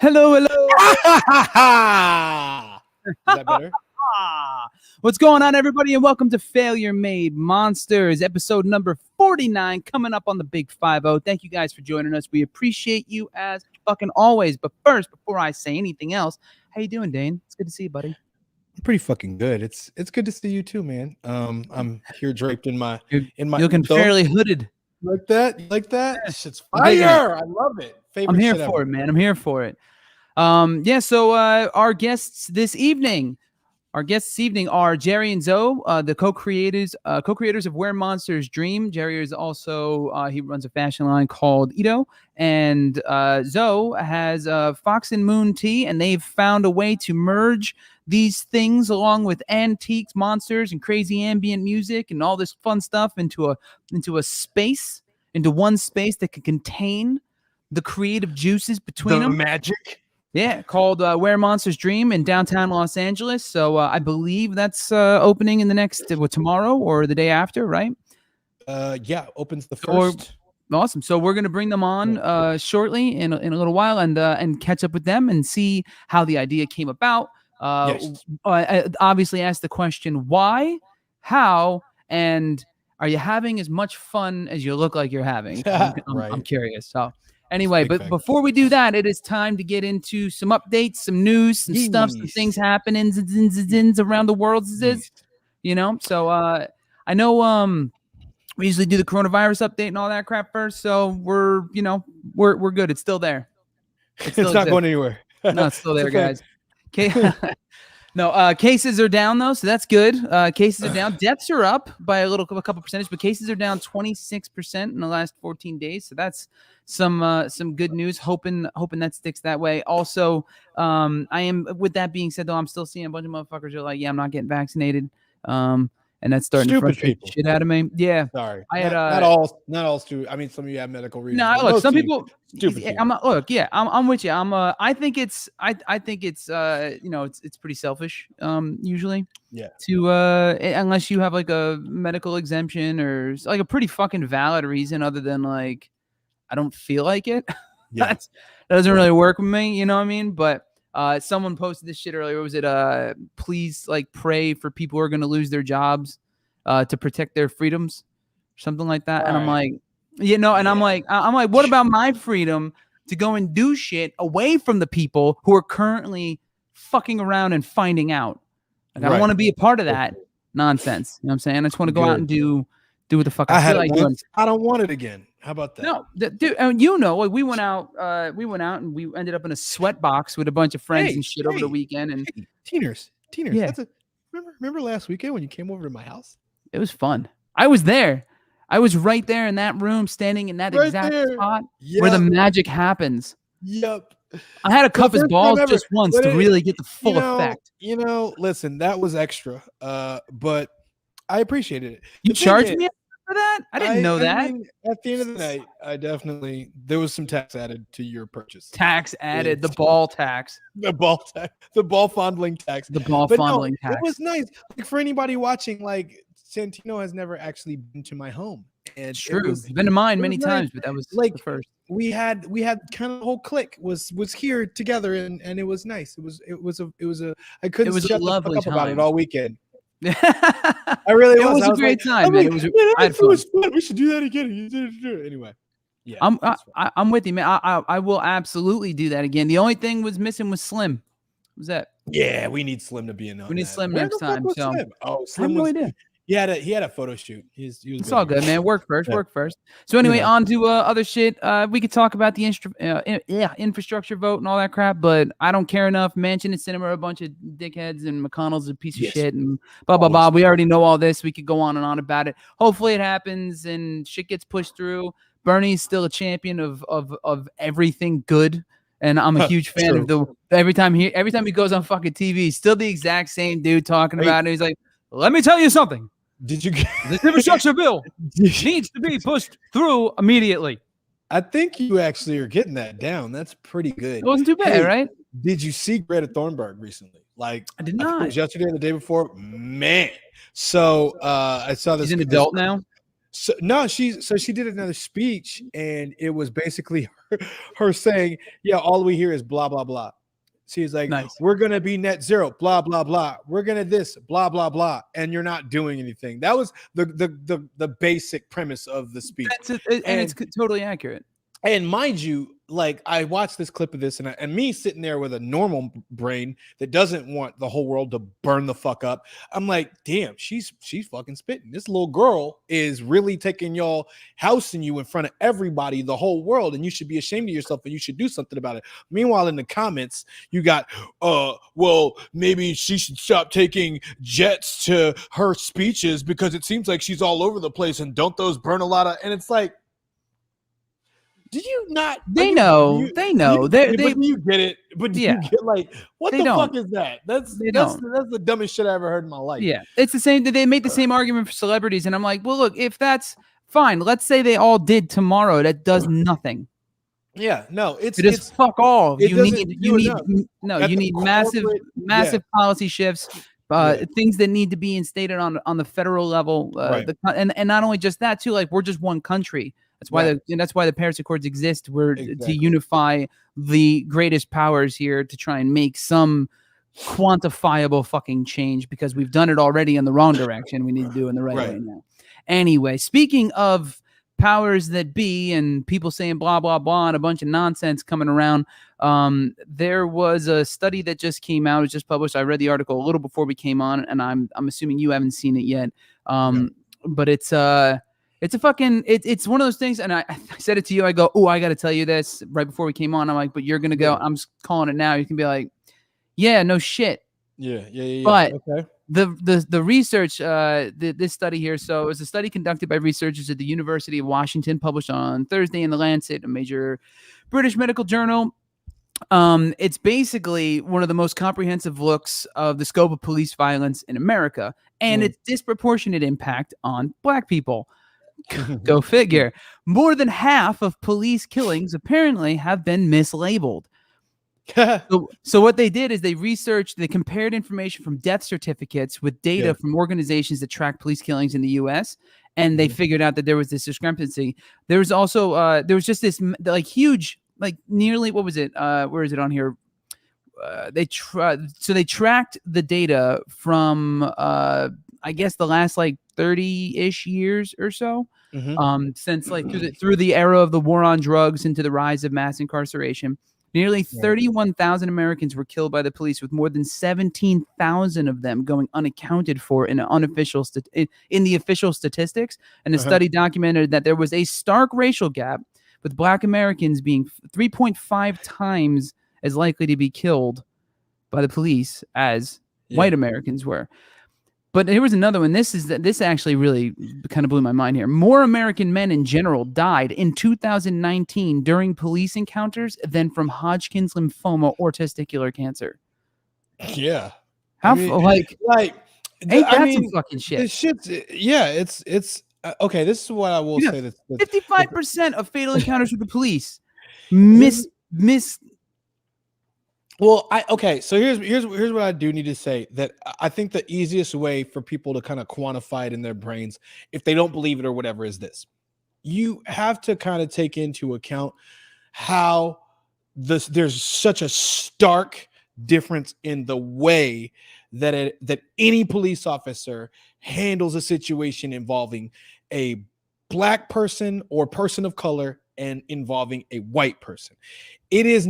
Hello, hello. Is that better? What's going on, everybody, and welcome to Failure Made Monsters, episode number 49, coming up on the Big 50. Thank you guys for joining us. We appreciate you as fucking always. But first, before I say anything else, how you doing, Dane? It's good to see you, buddy. I'm pretty fucking good. It's good to see you too, man. I'm here draped in my You're looking fairly hooded. Like that? You like that? Yeah. Shit's fire. I love it. Favorite I'm here shit for ever. it, man. I'm here for it. So our guests this evening are Jerry and Zoe, the co-creators of Where Monsters Dream. Jerry is also he runs a fashion line called Ito, and Zoe has Fox and Moon Tea, and they've found a way to merge these things along with antiques, monsters, and crazy ambient music and all this fun stuff into one space that can contain the creative juices between them. Magic. Yeah, called Where Monsters Dream in downtown Los Angeles. So I believe that's opening in the next tomorrow or the day after, right? Yeah, opens the first. Awesome. So we're gonna bring them on shortly in a little while and catch up with them and see how the idea came about. Yes. I obviously asked the question why, how, and are you having as much fun as you look like you're having? I'm curious. So. Anyway, but before we do that, it is time to get into some updates, some news, some stuff, some things happening around the world. You know, so I know we usually do the coronavirus update and all that crap first. So we're good. It's still there. It's not going anywhere. No, it's still there, guys. Okay. No, cases are down though, so that's good. Cases are down. Deaths are up by a couple percentage, but cases are down 26% in the last 14 days. So that's some good news. Hoping that sticks that way. Also, I am. With that being said, though, I'm still seeing a bunch of motherfuckers who are like, "Yeah, I'm not getting vaccinated," and that's starting to frustrate the shit out of me. Yeah, sorry. I had not all stupid. I mean, some of you have medical reasons. No, look, some people stupid. I'm not. Look, yeah, I'm with you. I think it's it's pretty selfish. Usually, yeah. To unless you have like a medical exemption or like a pretty fucking valid reason, other than like I don't feel like it. Yeah. That doesn't really work with me. You know what I mean? But someone posted this shit earlier. Was it please like pray for people who are going to lose their jobs to protect their freedoms, something like that. And I'm like, I'm like, what about my freedom to go and do shit away from the people who are currently fucking around and finding out? Like, I don't want to be a part of that nonsense. You know what I'm saying? I just want to go out and do what the fuck I feel like doing. I don't want it again. How about that? No, dude, like we went out and we ended up in a sweat box with a bunch of friends and shit over the weekend. And teeners. Yeah. Remember last weekend when you came over to my house? It was fun. I was there. I was right there in that room, standing in that exact spot where the magic happens. Yep. I had to cuff his balls just once to really get the full effect. Listen, that was extra. But I appreciated it. You charged me for that? I didn't know that. I mean, at the end of the night, there was some tax added to your purchase. Tax added, the ball tax. The ball tax. The ball fondling tax. The ball fondling tax. It was nice. Like for anybody watching, like Santino has never actually been to my home. And it's true. He's been to mine many times, but that was like the first. We had kind of the whole clique was here together, and it was nice. It was a I couldn't shut the fuck up about it all weekend. I really was. It was a great time, man. It was fun. We should do that again. Anyway, yeah, I'm with you, man. I will absolutely do that again. The only thing was missing was Slim. What was that? Yeah, we need Slim to be in. We need Slim next time. So Slim? Slim was. He had a photo shoot. It's all good, man. Work first. So anyway, on to other shit. We could talk about the infrastructure vote and all that crap, but I don't care enough. Manchin and Cinema are a bunch of dickheads, and McConnell's a piece of shit, and blah blah blah. We already know all this. We could go on and on about it. Hopefully, it happens and shit gets pushed through. Bernie's still a champion of everything good. And I'm a huge fan of every time he goes on fucking TV, he's still the exact same dude talking about it. He's like, let me tell you something. Did you this infrastructure bill needs to be pushed through immediately? I think you actually are getting that down. That's pretty good. It wasn't too bad, right? Did you see Greta Thunberg recently? Like I did not. It was yesterday or the day before. Man. So I saw this. He's an adult now. So no, she did another speech, and it was basically her saying, "Yeah, all we hear is blah blah blah." She's like, Nice. "We're gonna be net zero, blah blah blah. We're gonna this, blah blah blah," and you're not doing anything. That was the basic premise of the speech, and it's totally accurate. And mind you, like I watched this clip of this, and me sitting there with a normal brain that doesn't want the whole world to burn the fuck up. I'm like, damn, she's fucking spitting. This little girl is really taking y'all housing you in front of everybody, the whole world, and you should be ashamed of yourself and you should do something about it. Meanwhile, in the comments, you got, well, maybe she should stop taking jets to her speeches because it seems like she's all over the place, and don't those burn a lot of? And it's like, do you not? They know. They know. They you get it. But you get like, what the fuck is that? That's the dumbest shit I ever heard in my life. Yeah, it's the same. They made the same argument for celebrities, and I'm like, well, look, if that's fine, let's say they all did tomorrow. That does nothing. Yeah, no, it's fuck all. You need massive policy shifts. Things that need to be instated on the federal level, and not only just that too. Like, we're just one country. That's why the Paris Accords exist. To unify the greatest powers here to try and make some quantifiable fucking change, because we've done it already in the wrong direction. We need to do it in the right way now. Anyway, speaking of powers that be and people saying blah blah blah and a bunch of nonsense coming around, there was a study that just came out. It was just published. I read the article a little before we came on, and I'm assuming you haven't seen it yet. But it's it's one of those things, and I said it to you. I go, oh, I got to tell you this right before we came on. I'm like, but you're gonna go. I'm just calling it now. You can be like, yeah, no shit. Yeah. But the research, this study here. So it was a study conducted by researchers at the University of Washington, published on Thursday in The Lancet, a major British medical journal. It's basically one of the most comprehensive looks of the scope of police violence in America and its disproportionate impact on Black people. Go figure. More than half of police killings apparently have been mislabeled. So what they did is they compared information from death certificates with data from organizations that track police killings in the U.S., and they figured out that there was this discrepancy. There was also there was just this like huge, like nearly, what was it? Where is it on here? They tracked the data from I guess the last like 30-ish years or so, since like through the era of the war on drugs into the rise of mass incarceration. Nearly 31,000 Americans were killed by the police, with more than 17,000 of them going unaccounted for in the official statistics. And the study documented that there was a stark racial gap, with Black Americans being 3.5 times as likely to be killed by the police as white Americans were. But here was another one. This actually really kind of blew my mind here. More American men in general died in 2019 during police encounters than from Hodgkin's lymphoma or testicular cancer. Yeah. Ain't that some fucking shit? This shit's, it's okay. This is what I will say. 55% of fatal encounters with the police Well, so here's what I do need to say, that I think the easiest way for people to kind of quantify it in their brains, if they don't believe it or whatever, is this. You have to kind of take into account how there's such a stark difference in the way that any police officer handles a situation involving a Black person or person of color and involving a white person. This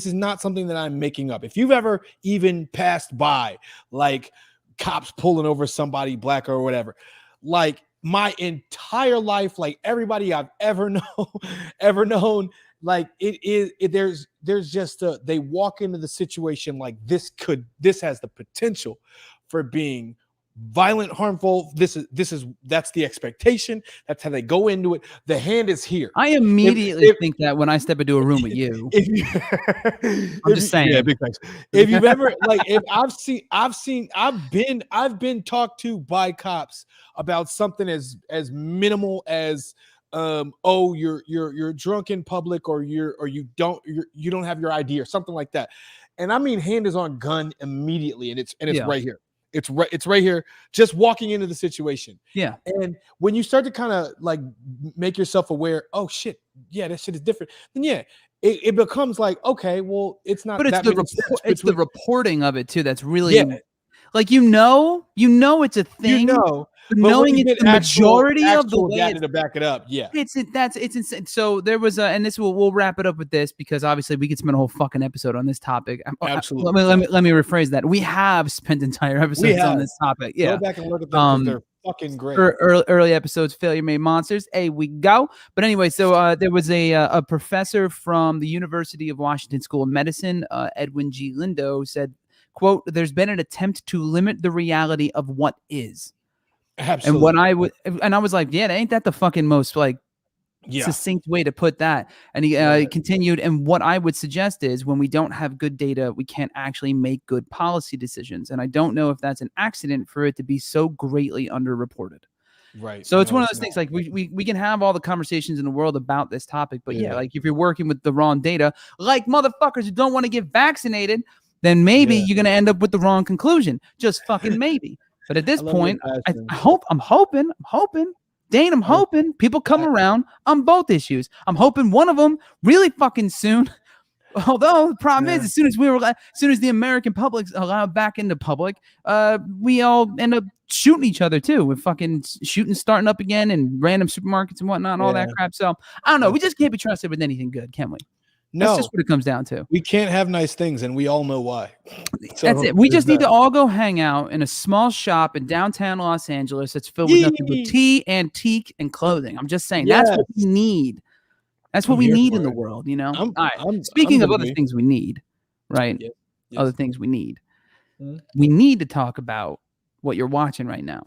is not something that I'm making up. If you've ever even passed by like cops pulling over somebody Black or whatever, like my entire life, like everybody I've ever known, like there's just they walk into the situation like this has the potential for being violent, harmful. That's the expectation. That's how they go into it. The hand is here. I immediately think that when I step into a room with you. I'm just saying. Yeah, big thanks. If you've ever I've been talked to by cops about something as minimal as you're drunk in public, or you don't have your ID or something like that. And I mean, hand is on gun immediately, and it's right here. It's right here, just walking into the situation. Yeah. And when you start to kind of like make yourself aware, oh shit, yeah, that shit is different. Then yeah, it becomes like, okay, well, it's not But it's that many steps it's the between. reporting of it too that's really Yeah, like it's a thing, but but when knowing you it's get the majority of the actual way data it's to back it up, yeah, it's insane. So there was a, and this we'll wrap it up with this because obviously we could spend a whole fucking episode on this topic. absolutely. Let me rephrase that. We have spent entire episodes on this topic. Yeah. Go back and look at them because they're fucking great. Early episodes, Failure Made Monsters. Hey, we go. But anyway, so there was a professor from the University of Washington School of Medicine, Edwin G. Lindo, said, quote, "There's been an attempt to limit the reality of what is." Absolutely. And I was like, yeah, ain't that the fucking most like succinct way to put that? And he continued, and what I would suggest is when we don't have good data, we can't actually make good policy decisions. And I don't know if that's an accident for it to be so greatly underreported. Right. So it's one of those things like we can have all the conversations in the world about this topic, but yeah, like if you're working with the wrong data, like motherfuckers who don't want to get vaccinated, then maybe you're going to end up with the wrong conclusion. Just fucking maybe. But at this point, I'm hoping, Dane, I'm hoping people come around on both issues. I'm hoping one of them really fucking soon. Although the problem is, as soon as the American public's allowed back into public, we all end up shooting each other too. With fucking shooting starting up again in random supermarkets and whatnot and all that crap. So I don't know. We just can't be trusted with anything good, can we? No, that's just what it comes down to. We can't have nice things, and we all know why. So that's it. We just need to all go hang out in a small shop in downtown Los Angeles that's filled with nothing but tea, antique, and clothing. I'm just saying that's what we need. That's what we need in the world, you know? All right. Speaking of other things we need, right? Yes. Other things we need. We need to talk about what you're watching right now.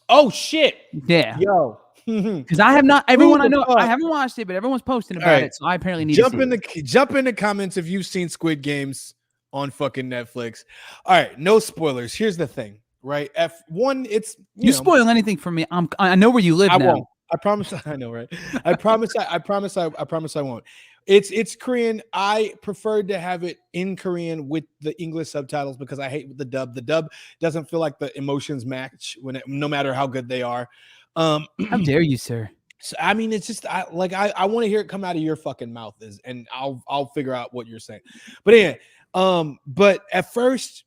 Oh, shit. Yeah. Yo. Because I have not, everyone I know, I haven't watched it, but everyone's posting about it, so I apparently need to see jump in the comments if you've seen Squid Games on fucking Netflix. All right, no spoilers. Here's the thing, right? F1, it's you spoil anything for me. I know where you live now. Won't. I promise. I know, right? I promise. I promise I won't. It's Korean. I preferred to have it in Korean with the English subtitles because I hate the dub. The dub doesn't feel like the emotions match no matter how good they are. How dare you, sir? So I mean, it's just I want to hear it come out of your fucking mouth, and I'll figure out what you're saying. But yeah, but at first,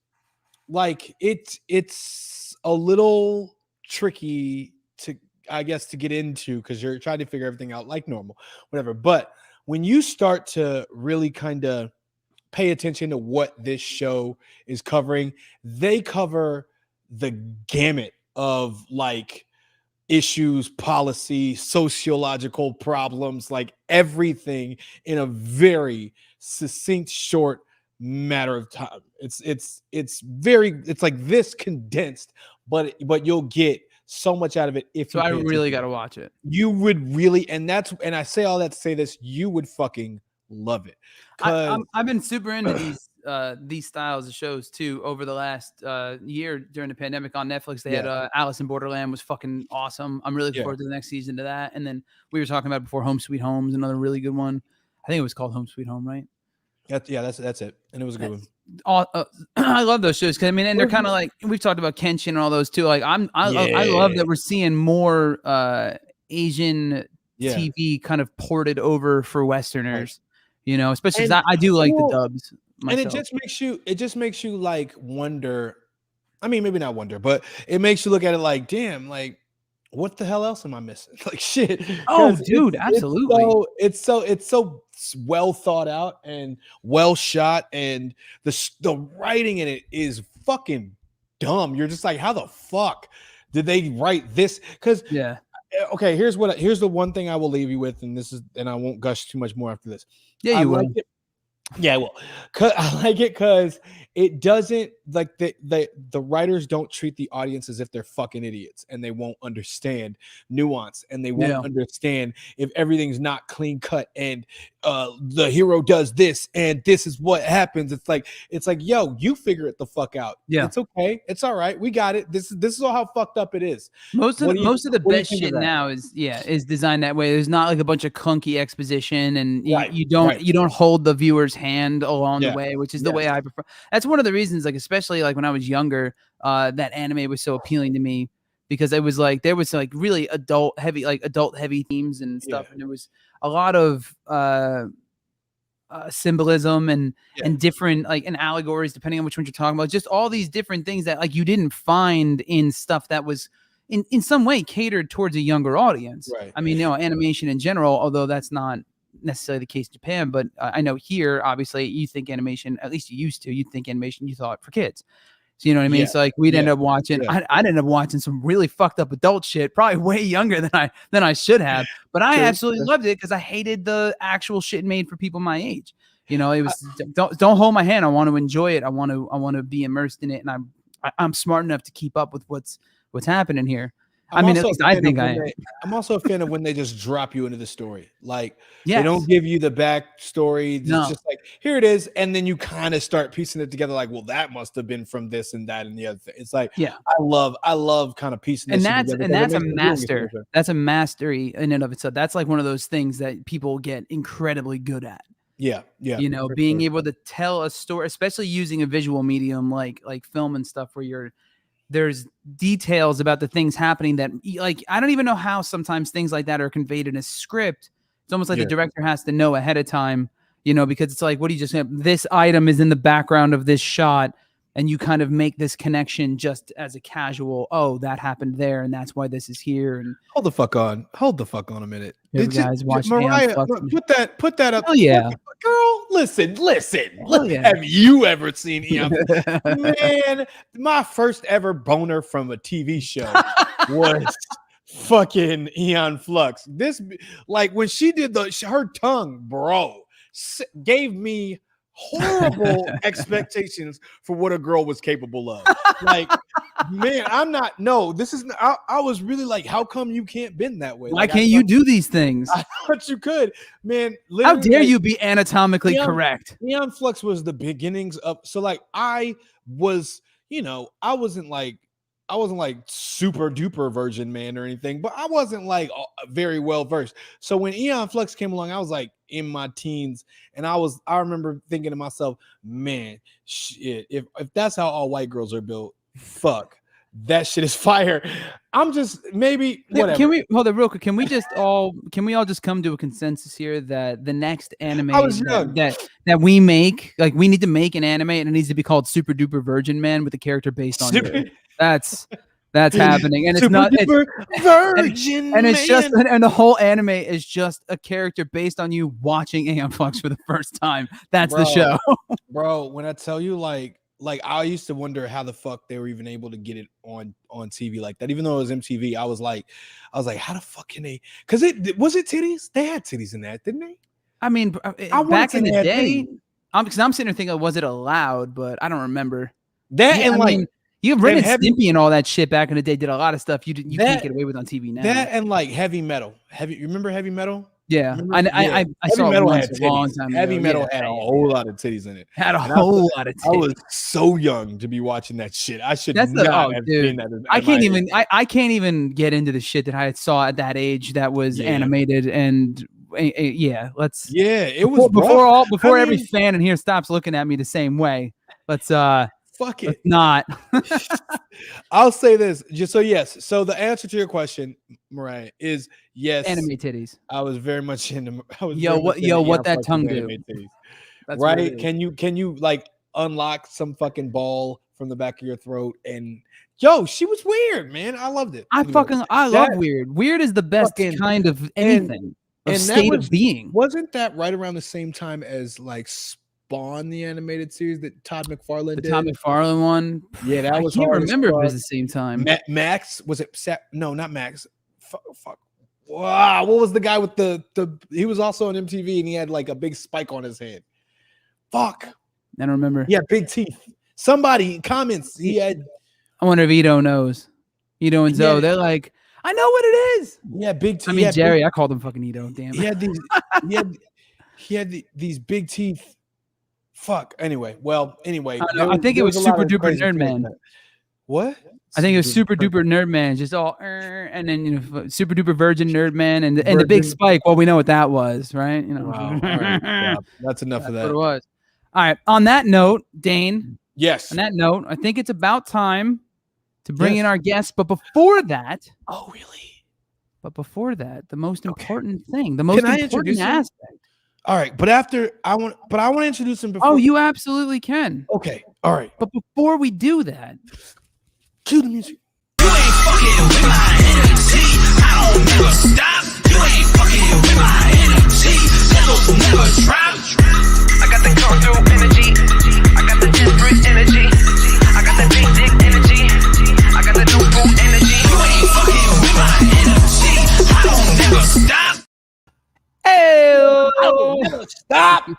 like it's a little tricky to, I guess, to get into because you're trying to figure everything out like normal, whatever. But when you start to really kind of pay attention to what this show is covering, they cover the gamut of like issues, policy, sociological problems, like everything in a very succinct, short matter of time. It's like this condensed, but you'll get so much out of it if I really got to watch it. You would really, and I say all that to say this, you would fucking love it. I've been super into these styles of shows too over the last year during the pandemic on Netflix. They had Alice in Borderland was fucking awesome. I'm really looking forward to the next season to that. And then we were talking about before Home Sweet Home's another really good one. I think it was called Home Sweet Home, right? That's it. And it was a good one. I love those shows because I mean, and they're kind of like we've talked about Kenshin and all those too. Like I love that we're seeing more Asian TV kind of ported over for Westerners. Right. You know, especially because I do like the dubs myself. And it just makes you like wonder. I mean, maybe not wonder, but it makes you look at it like, damn, like what the hell else am I missing? Like shit. Oh, dude, absolutely. It's so well thought out and well shot, and the writing in it is fucking dumb. You're just like, how the fuck did they write this? Because okay, here's the one thing I will leave you with, and I won't gush too much more after this. Yeah, you will. Yeah, well, I like it because it doesn't like the writers don't treat the audience as if they're fucking idiots and they won't understand nuance and they won't understand if everything's not clean cut and the hero does this and this is what happens. It's like yo, you figure it the fuck out. Yeah, it's okay, it's all right, we got it. This is all how fucked up it is. Most of the best shit now is designed that way. There's not like a bunch of clunky exposition and you don't hold the viewer's hand along the way, which is the way I prefer. that's one of the reasons, like especially like when I was younger, that anime was so appealing to me because it was like there was like really adult heavy themes and stuff, and there was a lot of symbolism and different like and allegories depending on which one you're talking about. Just all these different things that like you didn't find in stuff that was in some way catered towards a younger audience. Right. I mean, animation in general, although that's not necessarily the case in Japan, but I know here, obviously, you think animation, at least you used to, you think animation, you thought for kids. So you know what I mean? So like we'd end up watching, I'd end up watching some really fucked up adult shit, probably way younger than I should have. But I absolutely loved it because I hated the actual shit made for people my age. You know, it was don't hold my hand. I want to enjoy it. I want to be immersed in it, and I'm smart enough to keep up with what's happening here. I mean, at least I think I am. I'm also a fan of when they just drop you into the story. Like, they don't give you the backstory. It's just like, here it is. And then you kind of start piecing it together. Like, well, that must have been from this and that and the other thing. It's like, I love kind of piecing this together. And that's a master. That's a mastery in and of itself. That's like one of those things that people get incredibly good at. Yeah. You know, being able to tell a story, especially using a visual medium like film and stuff where there's details about the things happening that like I don't even know how sometimes things like that are conveyed in a script. It's almost like the director has to know ahead of time, you know, because it's like, what do you just have? This item is in the background of this shot, and you kind of make this connection just as a casual, oh, that happened there, and that's why this is here. And hold the fuck on a minute. Did guys watch Mariah, put that up. Oh yeah. Girl, listen. Have you ever seen Eon? Man, my first ever boner from a TV show was fucking Eon Flux. This, like, when she did her tongue, bro, gave me horrible expectations for what a girl was capable of. Like, man, I was really like, how come you can't bend that way? Why can't you do these things? I thought you could, man. How dare you be anatomically correct? Eon Flux was the beginnings of, so like I was, I wasn't like super duper virgin man or anything, but I wasn't like very well versed. So when Eon Flux came along, I was like in my teens, and I remember thinking to myself, man, shit, if that's how all white girls are built, fuck, that shit is fire. I'm just maybe whatever. Can we hold it real quick? Can we all just come to a consensus here that the next anime that we make, like we need to make an anime and it needs to be called Super Duper Virgin Man with a character based on you. That's happening, and it's not virgin, and it's just, and the whole anime is just a character based on you watching Aeon Flux for the first time. That's the show, bro. When I tell you, like I used to wonder how the fuck they were even able to get it on TV like that, even though it was MTV. I was like, how the fuck can they? Because was it titties? They had titties in that, didn't they? I mean, back in the day, because I'm sitting there thinking, was it allowed? But I don't remember that. Yeah, and like. You Ren and Stimpy and all that shit back in the day did a lot of stuff you can't get away with on TV now. That and like heavy metal. You remember heavy metal? Yeah, I saw metal it a long time ago. Heavy metal had a whole lot of titties in it. Had a whole lot of titties. I was so young to be watching that shit. I should not have seen that. I can't even get into the shit that I saw at that age that was animated and. It was before every fan in here stops looking at me the same way. Let's fuck it. Let's not. I'll say this. Yes. So the answer to your question, Mariah, is yes. Anime titties. I was very much into. What that tongue do? That's right. Really... Can you like unlock some fucking ball from the back of your throat and she was weird, man. I loved it. I love weird. Weird is the best kind of anything. And state of being. Wasn't that right around the same time as like Spawn, the animated series that Todd McFarlane did? The Todd McFarlane one? Yeah, that was. I can't remember if it was the same time. Max, was it? No, not Max. Fuck. Wow, what was the guy with the? He was also on MTV and he had like a big spike on his head. Fuck. I don't remember. Yeah, big teeth. Somebody comments he had. I wonder if Ito knows. Ito and Zoe, they're like, I know what it is. Yeah, big teeth. I mean, Jerry, I called him fucking Ito. Damn. He had these. he had these big teeth. Fuck. Anyway. I think it was Super Duper Nerd Man. What? I think it was Super Duper Nerd Man. Just all, and then Super Duper Virgin Nerd Man, and the big spike. Well, we know what that was, right? Wow. All right. Yeah, that's enough of that. What it was. All right. On that note, Dane. Yes. On that note, I think it's about time to bring in our guests. But before that, oh really? The most Okay. important thing, the most I important introduce him? aspect. All right, but I want to introduce him before. Oh, you absolutely can. Okay. All right. But before we do that, Cue the music. You ain't fucking with my energy. I don't never stop. You ain't fucking with my energy. Levels will never drop. I got the come through energy. I got the different energy. I got the big dick energy. I got the new food energy. You ain't fucking with my energy. I don't never stop. hey, Stop.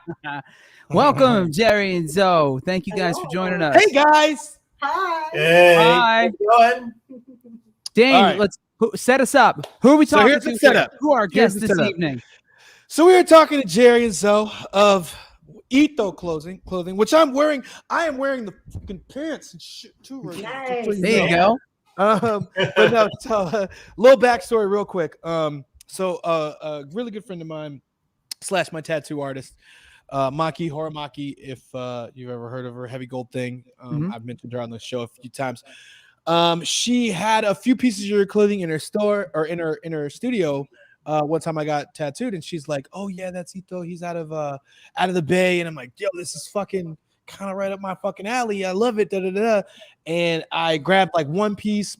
welcome, Jerry and Zoe. Thank you guys for joining us. Hey guys. Hi. Hey, Hi. how's it going? Dane, All right. let's set us up. Who are we So talking here's to? the setup. Who are our Here's guests the this setup. evening? So we were talking to Jerry and Zoe of Ito clothing, which I'm wearing. I am wearing the fucking pants and shit too. Right now, Nice. just so There you know. go. But no, so little backstory real quick. So a really good friend of mine / my tattoo artist, Maki Horamaki, if you've ever heard of her, Heavy Gold Thing. I've mentioned her on the show a few times. She had a few pieces of her clothing in her store or in her studio. One time I got tattooed and she's like, "Oh yeah, that's Ito. He's out of the Bay." And I'm like, "Yo, this is fucking kind of right up my fucking alley. I love it." Da, da, da, da. And I grabbed like one piece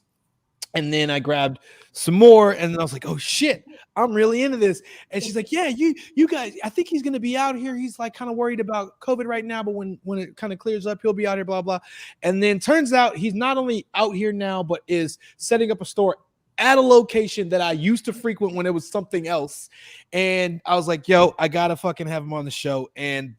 and then I grabbed some more and then I was like, "Oh shit, I'm really into this." And she's like, "Yeah, you guys, I think he's gonna be out here. He's like kind of worried about COVID right now, but when it kind of clears up, he'll be out here, blah blah." And then turns out he's not only out here now, but is setting up a store at a location that I used to frequent when it was something else. And I was like, "Yo, I gotta fucking have him on the show." And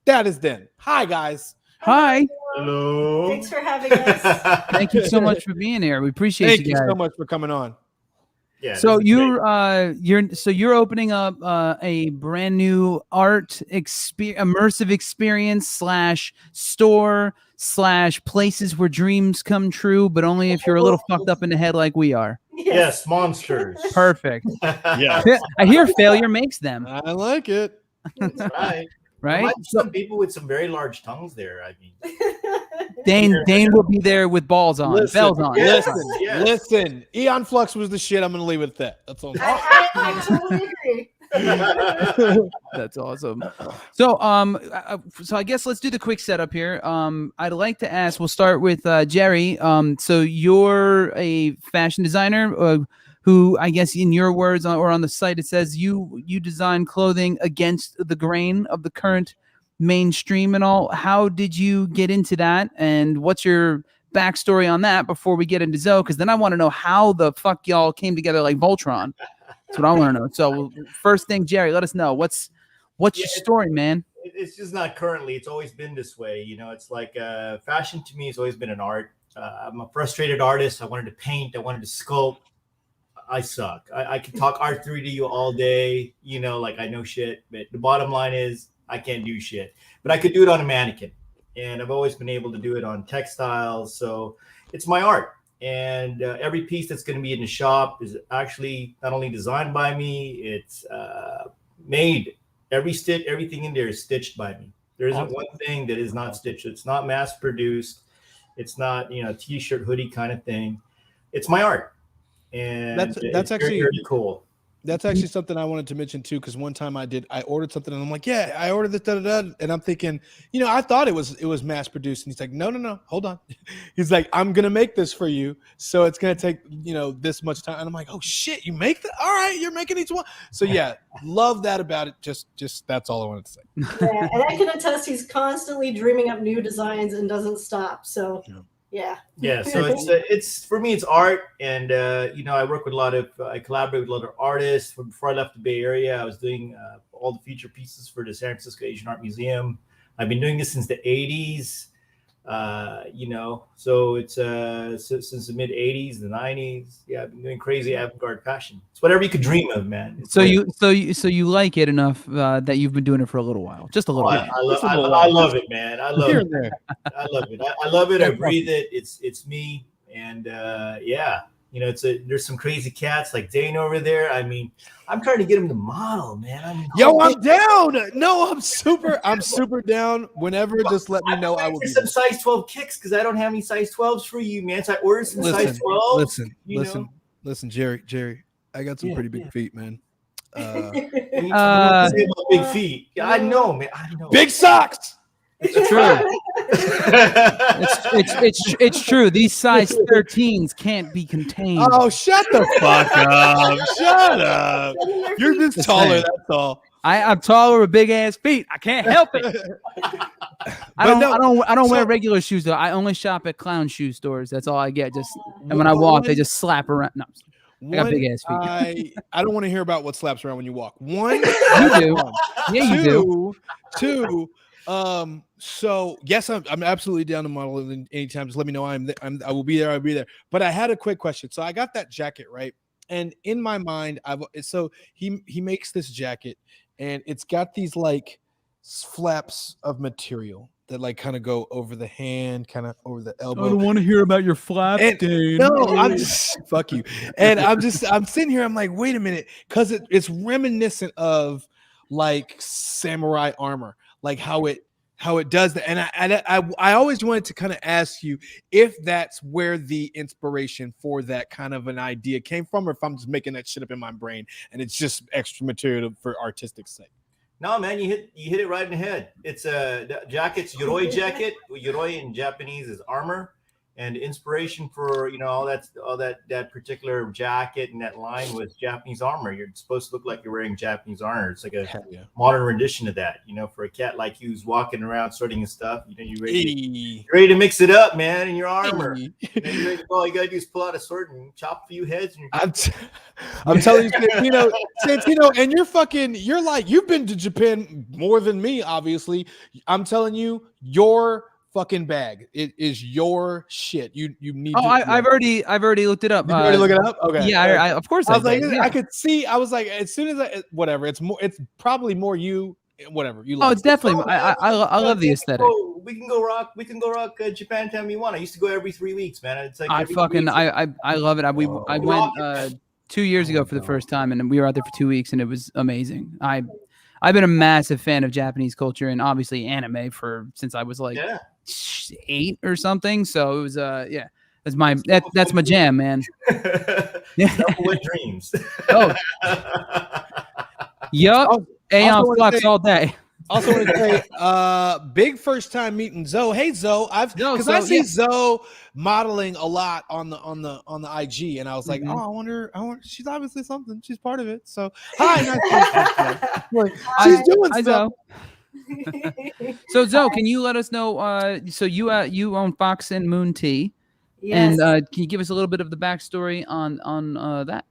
that is then. Hi guys. Hi. Hello. Thanks for having us. Thank you so much for being here. We appreciate Thank you you guys. so much for coming on. Yeah, So this is you're opening up a brand new art immersive experience / store / places where dreams come true, but only if you're a little fucked up in the head like we are. great. Yes, monsters. Perfect. Yeah. I hear failure makes them, I like it. That's right. There right? might be some people with some very large tongues there. I mean, Dane will be there with balls on, bells on. Yes. Listen. Eon Flux was the shit. I'm gonna leave it at that. That's all. I totally agree. That's awesome. So, so I guess let's do the quick setup here. I'd like to ask. We'll start with Jerry. So you're a fashion designer, who I guess in your words or on the site it says you design clothing against the grain of the current mainstream and all. How did you get into that, and what's your backstory on that before we get into Zoe? Because then I want to know how the fuck y'all came together like Voltron. That's what I want to know. So first thing, Jerry, let us know what's your story, man. It's just not currently. It's always been this way. You know, it's like fashion to me has always been an art. I'm a frustrated artist. I wanted to paint. I wanted to sculpt. I suck. I can talk art 3 to you all day. You know, like I know shit. But the bottom line is I can't do shit. But I could do it on a mannequin. And I've always been able to do it on textiles. So it's my art. And every piece that's going to be in the shop is actually not only designed by me, it's made. Every stitch, everything in there is stitched by me. There isn't one thing that is not stitched. It's not mass produced. It's not, t-shirt, hoodie kind of thing. It's my art. And that's actually very cool. That's actually something I wanted to mention too, because one time I ordered something and I'm like, yeah, I ordered this, and I'm thinking, I thought it was mass produced, and he's like, no, hold on. He's like, I'm gonna make this for you, so it's gonna take this much time, and I'm like, oh shit, you make that? All right, you're making each one. So yeah, love that about it. Just that's all I wanted to say. Yeah, and I can attest he's constantly dreaming up new designs and doesn't stop. So yeah. So it's for me, it's art, and I work with I collaborate with a lot of artists. Before I left the Bay Area, I was doing all the feature pieces for the San Francisco Asian Art Museum. I've been doing this since the 80s. So it's since the mid 80s, the 90s. Yeah, I've been doing crazy avant-garde fashion. It's whatever you could dream of, man. So you like it enough that you've been doing it for a little while, just a little bit. I love it, man. I love Here it. and there. I love it. I love it. I breathe it. It's me, and You know, there's some crazy cats like Dane over there. I mean, I'm trying to get him to model, man. I mean, Yo, I'm down. No, I'm super down. Whenever, just let me know. I will be some there. size 12 kicks because I don't have any size 12s for you, man. So I ordered some size 12. Listen, Jerry. I got some pretty big feet, man. Big feet. Yeah, I know, man. I know. Big socks. It's true. it's true. These size 13s can't be contained. Oh, shut the fuck up. Shut up. You're just taller, that's all. I'm taller with big ass feet. I can't help it. I don't wear regular shoes though. I only shop at clown shoe stores. That's all I get. And when I walk, they just slap around. No, I got big ass feet. I don't want to hear about what slaps around when you walk. One, you do. Yeah, you do. Two. So yes, I'm absolutely down to model anytime. Just let me know. I will be there. I'll be there. But I had a quick question. So I got that jacket, right? And in my mind, he makes this jacket, and it's got these like flaps of material that like kind of go over the hand, kind of over the elbow. I don't want to hear about your flaps, Dave. No, I'm just fuck you. And I'm sitting here. I'm like, wait a minute, because it's reminiscent of like samurai armor, like how it does that. And I always wanted to kind of ask you if that's where the inspiration for that kind of an idea came from, or if I'm just making that shit up in my brain and it's just extra material for artistic sake. No, man, you hit it right in the head. It's a jacket's yoroi jacket. Yoroi in Japanese is armor, and inspiration for all that particular jacket and that line was Japanese armor. You're supposed to look like you're wearing Japanese armor. It's like a modern rendition of that. For a cat like you who's walking around sorting his stuff, you're ready to mix it up, man, in your armor. All you gotta do is pull out a sword and chop a few heads. And I'm telling you, Santino, and you're like, you've been to Japan more than me, obviously. I'm telling you, your fucking bag. It is your shit. You need. Oh, I've already looked it up. You already look it up? Okay. Yeah, I of course. I was like, I could see. I was like, as soon as whatever. It's probably more you. Whatever you. It's definitely. I love the aesthetic. We can go rock Japan anytime you want. I used to go every 3 weeks, man. It's like I love it. I went 2 years ago for the first time, and we were out there for 2 weeks, and it was amazing. I've been a massive fan of Japanese culture and obviously anime since I was like 8 or something. So it was that's my jam, man. What dreams? Oh, yup. Aeon Flux all day. Also want to say, big first time meeting Zoe. Hey Zoe, I see Zoe modeling a lot on the IG, and I was like, oh, I wonder. She's obviously something. She's part of it. So hi, nice she's doing stuff. So Zoe, can you let us know? So you own Fox and Moon Tea, yes. And can you give us a little bit of the backstory on that?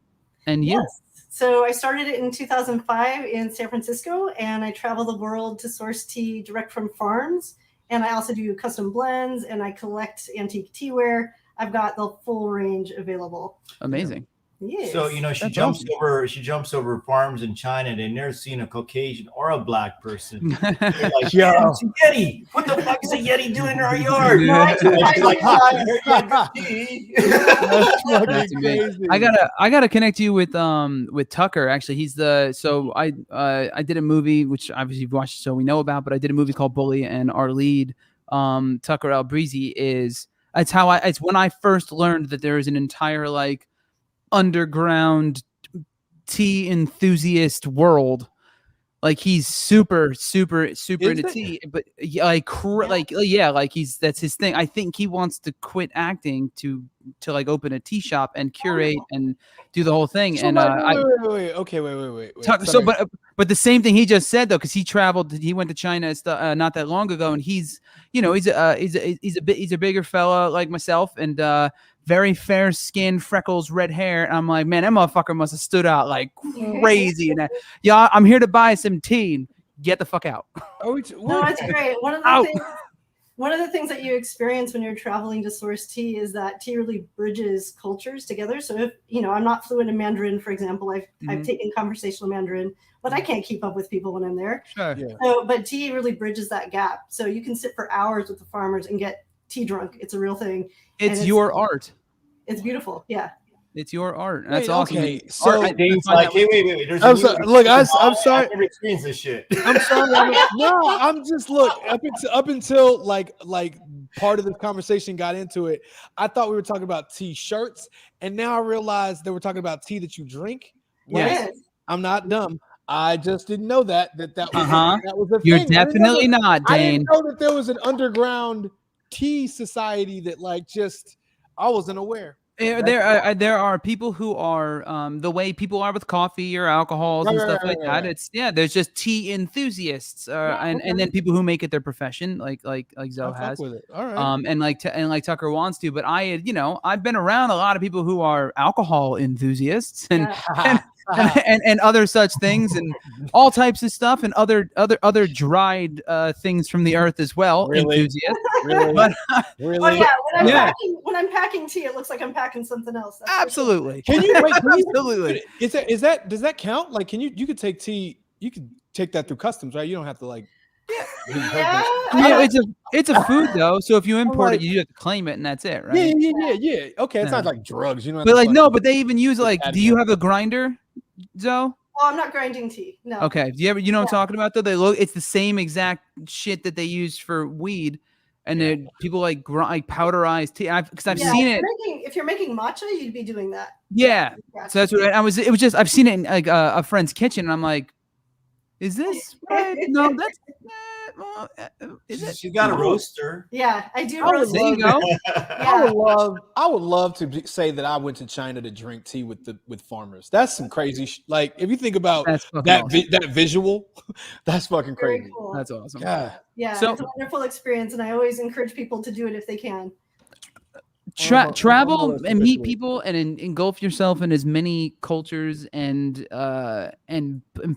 And yes. So I started it in 2005 in San Francisco, and I travel the world to source tea direct from farms. And I also do custom blends, and I collect antique teaware. I've got the full range available. Amazing. Yes. So she jumps over farms in China. They've never seen a Caucasian or a black person. They're like, yeah, it's a Yeti. What the fuck is a Yeti doing in our yard? That's crazy. I gotta connect you with Tucker. Actually, he's I did a movie which obviously you've watched, so we know about. But I did a movie called Bully, and our lead, Tucker Albrizi, it's when I first learned that there is an entire like underground tea enthusiast world. Like he's super into tea, but that's his thing. I think he wants to quit acting to like open a tea shop and curate and do the whole thing. So and wait. So but the same thing he just said though, because he went to China not that long ago, and he's a bigger fella like myself, and very fair skin, freckles, red hair. And I'm like, man, that motherfucker must have stood out like crazy. And I'm here to buy some tea. Get the fuck out. No, it's great. One of the things that you experience when you're traveling to source tea is that tea really bridges cultures together. So if I'm not fluent in Mandarin, for example, I've taken conversational Mandarin, but I can't keep up with people when I'm there. Sure. Yeah. So, but tea really bridges that gap. So you can sit for hours with the farmers and get tea drunk. It's a real thing. It's your art. It's beautiful. Yeah. It's your art. That's Wait, awesome. okay, Art- so- I Dane's find like, that hey, wait. There's I'm a new sorry. Look, I'm sorry. I've never experienced this shit. I'm sorry. I'm just look up until like part of the conversation got into it. I thought we were talking about t-shirts, and now I realize that we're talking about tea that you drink. Right? Yes. I'm not dumb. I just didn't know that was that was a You're thing. I didn't know definitely that- not, I Dane. didn't know that there was an underground tea society that like just I wasn't aware. There are people who are the way people are with coffee or alcohols and stuff like that. Right. It's there's just tea enthusiasts, and then people who make it their profession, like Zoe I fuck has, with it. All right. and like Tucker wants to. But I've been around a lot of people who are alcohol enthusiasts and and other such things and all types of stuff and other dried things from the earth as well. Really? Enthusiasts. Really? But, Really? Oh yeah, Yeah. when I'm packing tea, it looks like I'm packing something else. That's for sure. absolutely. Can you wait? Absolutely. Does that count? Like, you could take tea, you could take that through customs, right? You don't have to like. Yeah. It's a food though, so if you import like- it, you have to claim it, and that's it, right? Yeah. Okay, it's Yeah. not like drugs, you know. But like no, but they even use like. add Do you milk. have a grinder, Zoe? Oh, I'm not grinding tea. No. Okay. Do you ever? You know what I'm talking about though? They look. It's the same exact shit that they use for weed, and then people like powderize tea. Because I've Yeah, seen if it. if you're making matcha, you'd be doing that. Yeah. Yeah. So that's what I was. It was just I've seen it in like a friend's kitchen, and I'm like, is this right? No, that's. Is it? She's got a roaster. Yeah, I do. I would roast There you tea. go. Yeah. I would love to say that I went to China to drink tea with farmers. That's some crazy like if you think about That's fucking that awesome. that visual, that's fucking Very crazy. cool. That's awesome. God. Yeah, So- it's a wonderful experience, and I always encourage people to do it if they can. I'm Travel almost and meet officially- people and engulf yourself in as many cultures and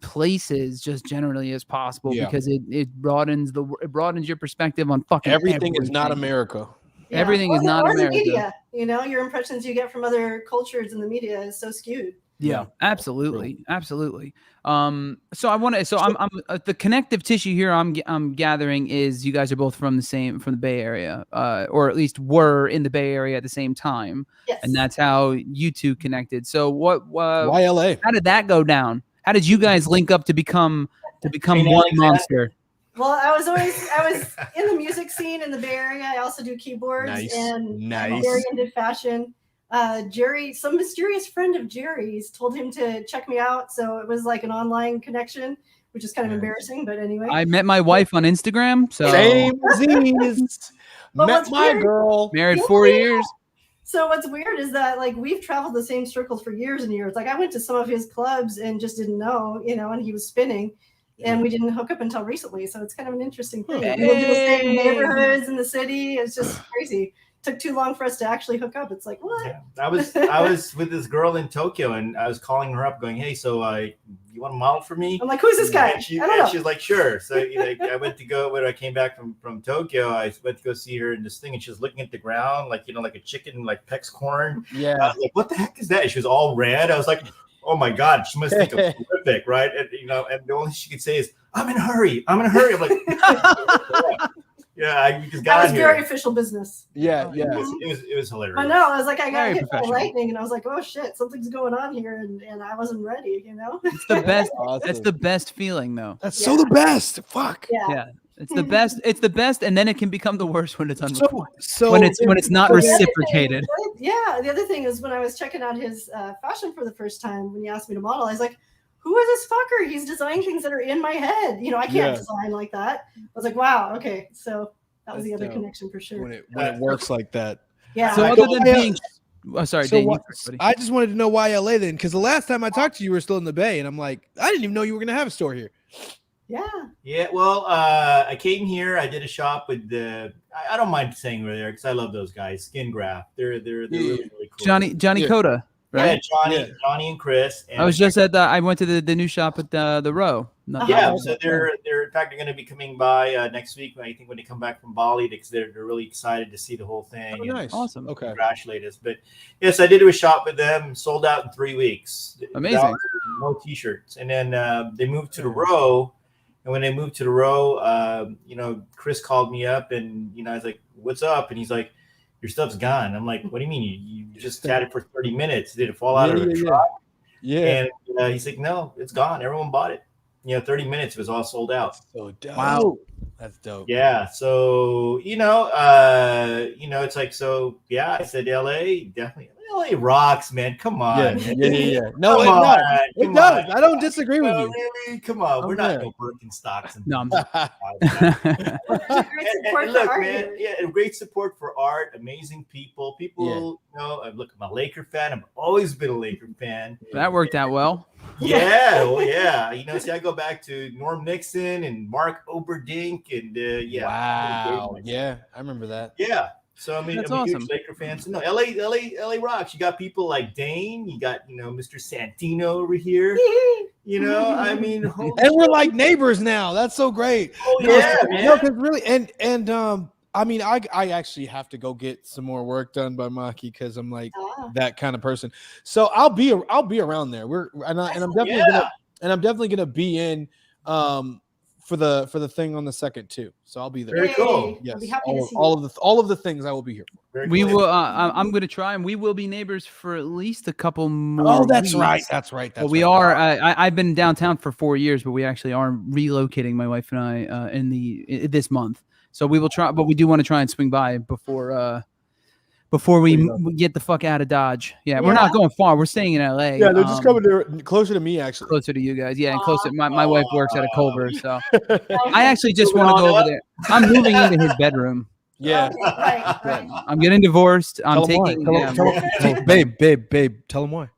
places just generally as possible Yeah. because it broadens your perspective on fucking Everything is not America. Yeah. Everything is not or the America. media. Your impressions you get from other cultures in the media is so skewed. Yeah, absolutely, absolutely. So I want to. So I'm the connective tissue here. I'm gathering is you guys are both from the Bay Area, or at least were in the Bay Area at the same time, Yes. and that's how you two connected. So what? Why LA? How did that go down? How did you guys link up to become St. one Alexander. monster? Well, I was in the music scene in the Bay Area. I also do keyboards and Nice. very into fashion. Jerry, some mysterious friend of Jerry's told him to check me out. So it was like an online connection, which is kind of embarrassing, but anyway. I met my wife on Instagram. So Same disease. But Met what's my weird- girl. married 4 years. So what's weird is that like we've traveled the same circles for years and years. Like I went to some of his clubs and just didn't know, and he was spinning. And we didn't hook up until recently. So it's kind of an interesting thing. We live in the same neighborhoods in the city. It's just crazy. Took too long for us to actually hook up. It's like, what? Yeah. I was with this girl in Tokyo, and I was calling her up, going, "Hey, so you want to model for me?" I'm like, who's this guy? And she I don't know. was like, "Sure." So I went to go when I came back from Tokyo. I went to go see her in this thing, and she was looking at the ground like like a chicken, like pecks corn. Yeah. I was like, "What the heck is that?" And she was all red. I was like, "Oh my god, she must think I'm terrific, right?" And and the only thing she could say is, "I'm in a hurry. I'm in a hurry." I'm like, "Yeah, I just That got was here." very official business. Yeah. It was hilarious. I know. I was like, I got Very hit by professional. lightning, and I was like, oh shit, something's going on here, and I wasn't ready. It's the best. Awesome. That's the best feeling, though. That's so the best. Fuck. Yeah. Yeah, it's the best. It's the best, and then it can become the worst when it's unrequited. So when it's not The other thing- reciprocated. Yeah. The other thing is when I was checking out his fashion for the first time, when he asked me to model, I was like, who is this fucker? He's designing things that are in my head. I can't Yeah. design like that. I was like, wow, okay. So that was the That's other dope. connection for sure. when it works like that. Yeah. So I other go- than being, sorry, So Dane, you what- first, buddy. I just wanted to know why LA then, because the last time I talked to you, you were still in the Bay, and I'm like, I didn't even know you were gonna have a store here. Yeah. Yeah, well, I came here. I did a shop with the. I don't mind saying we're there because I love those guys. Skin Graft. They're really really cool. Johnny Yeah. Coda, right? Yeah, Johnny and Chris. And I was just at I went to the new shop at the Row. Not yeah. the- So they're in fact they're going to be coming by next week. I think when they come back from Bali, because they're really excited to see the whole thing. Oh, and nice. Awesome. Okay. Congratulate us. But yes, I did do a shop with them. Sold out in 3 weeks. Amazing. No t-shirts, and then they moved to the Row. And when they moved to the Row, Chris called me up, and I was like, "What's up?" And he's like, your stuff's gone. I'm like, what do you mean? You just had it for 30 minutes. Did it fall out of the truck? Yeah. And he's like, no, it's gone. Everyone bought it. 30 minutes was all sold out. So dope. Wow. That's dope. Yeah. So, it's like, so yeah, I said LA, definitely. LA rocks, man. Come on. Yeah. No, Come it on, does. It come does. on. I don't disagree with you. Really? Come on. We're not no Birkenstocks. And No, I'm Great support and look, for art man, here. great support for art, amazing people. I look, I'm a Laker fan. I've always been a Laker fan. That worked out well. Yeah, well, yeah. See, I go back to Norm Nixon and Mark Oberdink, and Wow. Yeah, I remember that. Yeah. So I mean, That's I'm a awesome. huge Laker fan. So no, LA rocks. You got people like Dayne. You got Mr. Santino over here. I mean, And we're like neighbors now. That's so great. oh yeah, man. No, because really, and I mean, I actually have to go get some more work done by Maki because I'm like that kind of person. So I'll be around there. I'm definitely gonna be in for the thing on the second too. So I'll be there. Very cool. Yes, I'll be happy to see all of the things I will be here for. Very We cool. will. I'm going to try, and we will be neighbors for at least a couple more. Oh, that's weeks. right. That's right. But we are. I've been downtown for 4 years, but we actually are relocating, my wife and I, in this month. So we will try, but we do want to try and swing by before we get the fuck out of Dodge. Yeah, we're not going far. We're staying in LA. Yeah, they're just coming closer to me actually. closer to you guys. Yeah, and closer. My wife works at a Culver, so I actually just want to go over there. I'm moving into his bedroom. Yeah. Right. I'm getting divorced. I'm Tell 'em why. taking. Tell 'em- babe. Tell them why.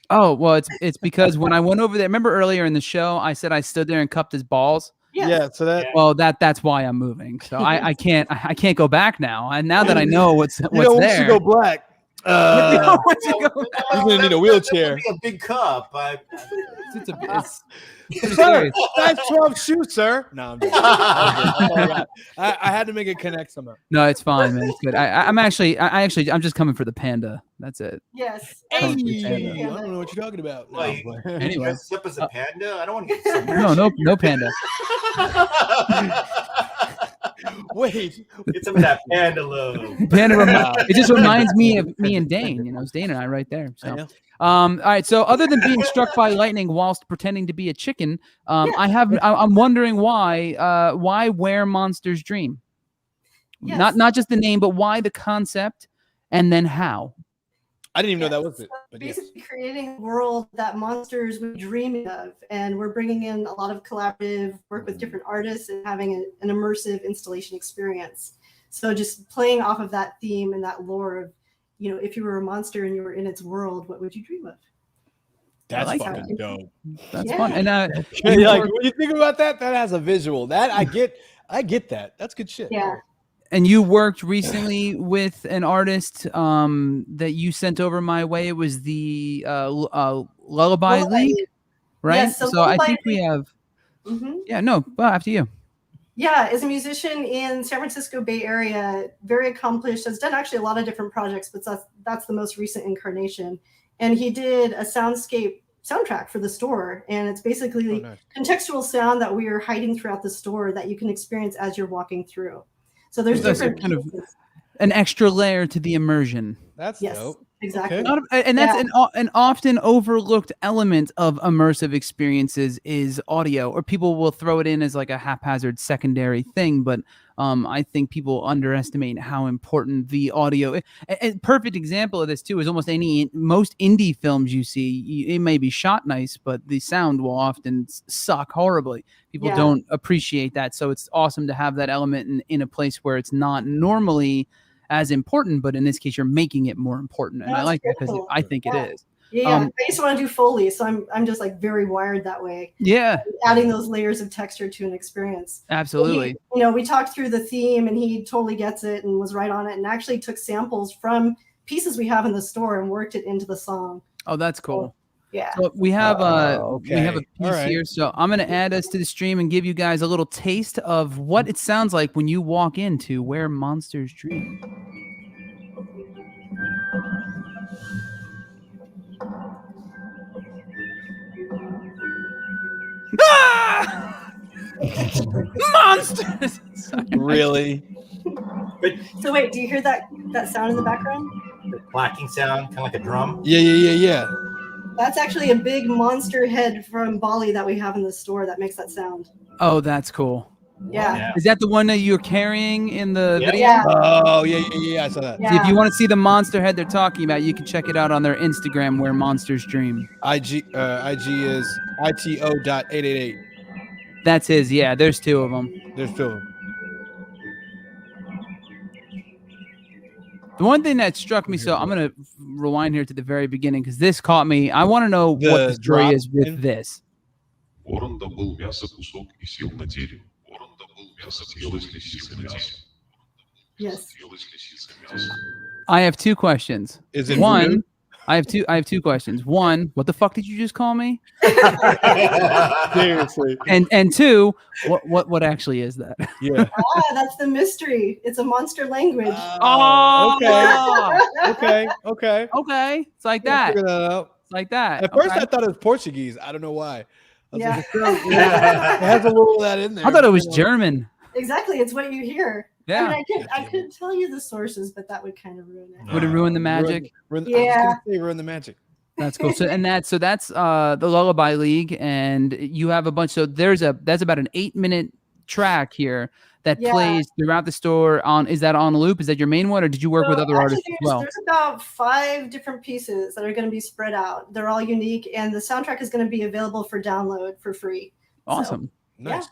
Oh well, it's because when I went over there. Remember earlier in the show, I said I stood there and cupped his balls. Yeah. So that. Well, that's why I'm moving. So I can't go back now. And now that I know what's Once there, you go black, Once you go you're gonna need a wheelchair. A big cup. it's pretty Sir, serious. size 12 shoe, sir. No, I'm just, I had to make it connect somehow. No, it's fine, man. It's good. I'm just coming for the panda. That's it. Yes. Hey, Sounds good, I panda. don't know what you're talking about. Well, Anyway. dress up as a panda. I don't want to get No panda. Wait. Get some of that panda love. It just reminds me of me and Dane. It's Dane and I right there. I So, know. all right. So, other than being struck by lightning whilst pretending to be a chicken, I'm wondering why Where Monsters Dream? Yes. Not just the name, but why the concept, and then how. I didn't even know that was it. But yes. Basically creating a world that monsters would dream of, and we're bringing in a lot of collaborative work with different artists and having an immersive installation experience. So just playing off of that theme and that lore of, if you were a monster and you were in its world, what would you dream of? That's like fucking that. dope. That's fun. And Like, when you think about that has a visual. That I get that. That's good shit. Yeah. And you worked recently with an artist that you sent over my way. It was the Lullaby League, right? Yes, so Lullaby I think we have. Mm-hmm. Yeah, no, well, after you. Yeah, is a musician in San Francisco Bay Area, very accomplished, has done actually a lot of different projects, but that's the most recent incarnation. And he did a soundscape soundtrack for the store. And it's basically contextual sound that we are hiding throughout the store that you can experience as you're walking through. So there's That's different kind of an extra layer to the immersion. That's yes, dope. exactly. Okay. And that's an often overlooked element of immersive experiences is audio, or people will throw it in as like a haphazard secondary thing. But I think people underestimate how important the audio. A perfect example of this too is most indie films you see. It may be shot nice, but the sound will often suck horribly. People don't appreciate that, so it's awesome to have that element in a place where it's not normally as important, but in this case, you're making it more important, and I like that because I think it is. Yeah, I just want to do Foley, so I'm just like very wired that way. Yeah, adding those layers of texture to an experience. Absolutely. We talked through the theme, and he totally gets it and was right on it, and actually took samples from pieces we have in the store and worked it into the song. Oh, that's cool. So, yeah. So we have okay. we have a piece here. So I'm going to add us to the stream and give you guys a little taste of what it sounds like when you walk into Where Monsters Dream. Ah! Monsters! Really? But So wait, do you hear that sound in the background? the clacking sound, kind of like a drum. Yeah. That's actually a big monster head from Bali that we have in the store that makes that sound. Oh, that's cool. Yeah. Is that the one that you're carrying in the Yeah. video? Yeah. Oh, yeah. I saw that. Yeah. If you want to see the monster head they're talking about, you can check it out on their Instagram, Where Monsters Dream. IG is ito.888. That's his. Yeah, there's two of them. There's two of them. The one thing that struck me, so I'm gonna rewind here to the very beginning because this caught me. I want to know what the story drop is with in? this. Ворон добыл мясо кусок и сел на дерево. Ворон добыл мясо, съелось лисица мясо. Yes. Съелось лисица мясо. I have two questions. Is it One, voodoo? I have two questions. One, what the fuck did you just call me? Seriously. And two, what actually is that? Yeah. That's the mystery. It's a monster language. Oh, Okay. okay. It's like Yeah, that. figure that out. It's like that. At first, Okay. I thought it was Portuguese. I don't know why. I was Yeah. like, it has a little of that in there. I thought it was You know? German. Exactly. It's what you hear. Yeah. I mean, I could tell you the sources, but that would kind of ruin it. Would it ruin the magic? Ruin Yeah. ruin the magic. That's cool. So that's the Lullaby League, and you have a bunch. So that's about an 8-minute track here that Yeah. plays throughout the store. Is that on loop? Is that your main one, or did you work with other artists as well? There's about 5 different pieces that are going to be spread out. They're all unique, and the soundtrack is going to be available for download for free. Awesome. Nice.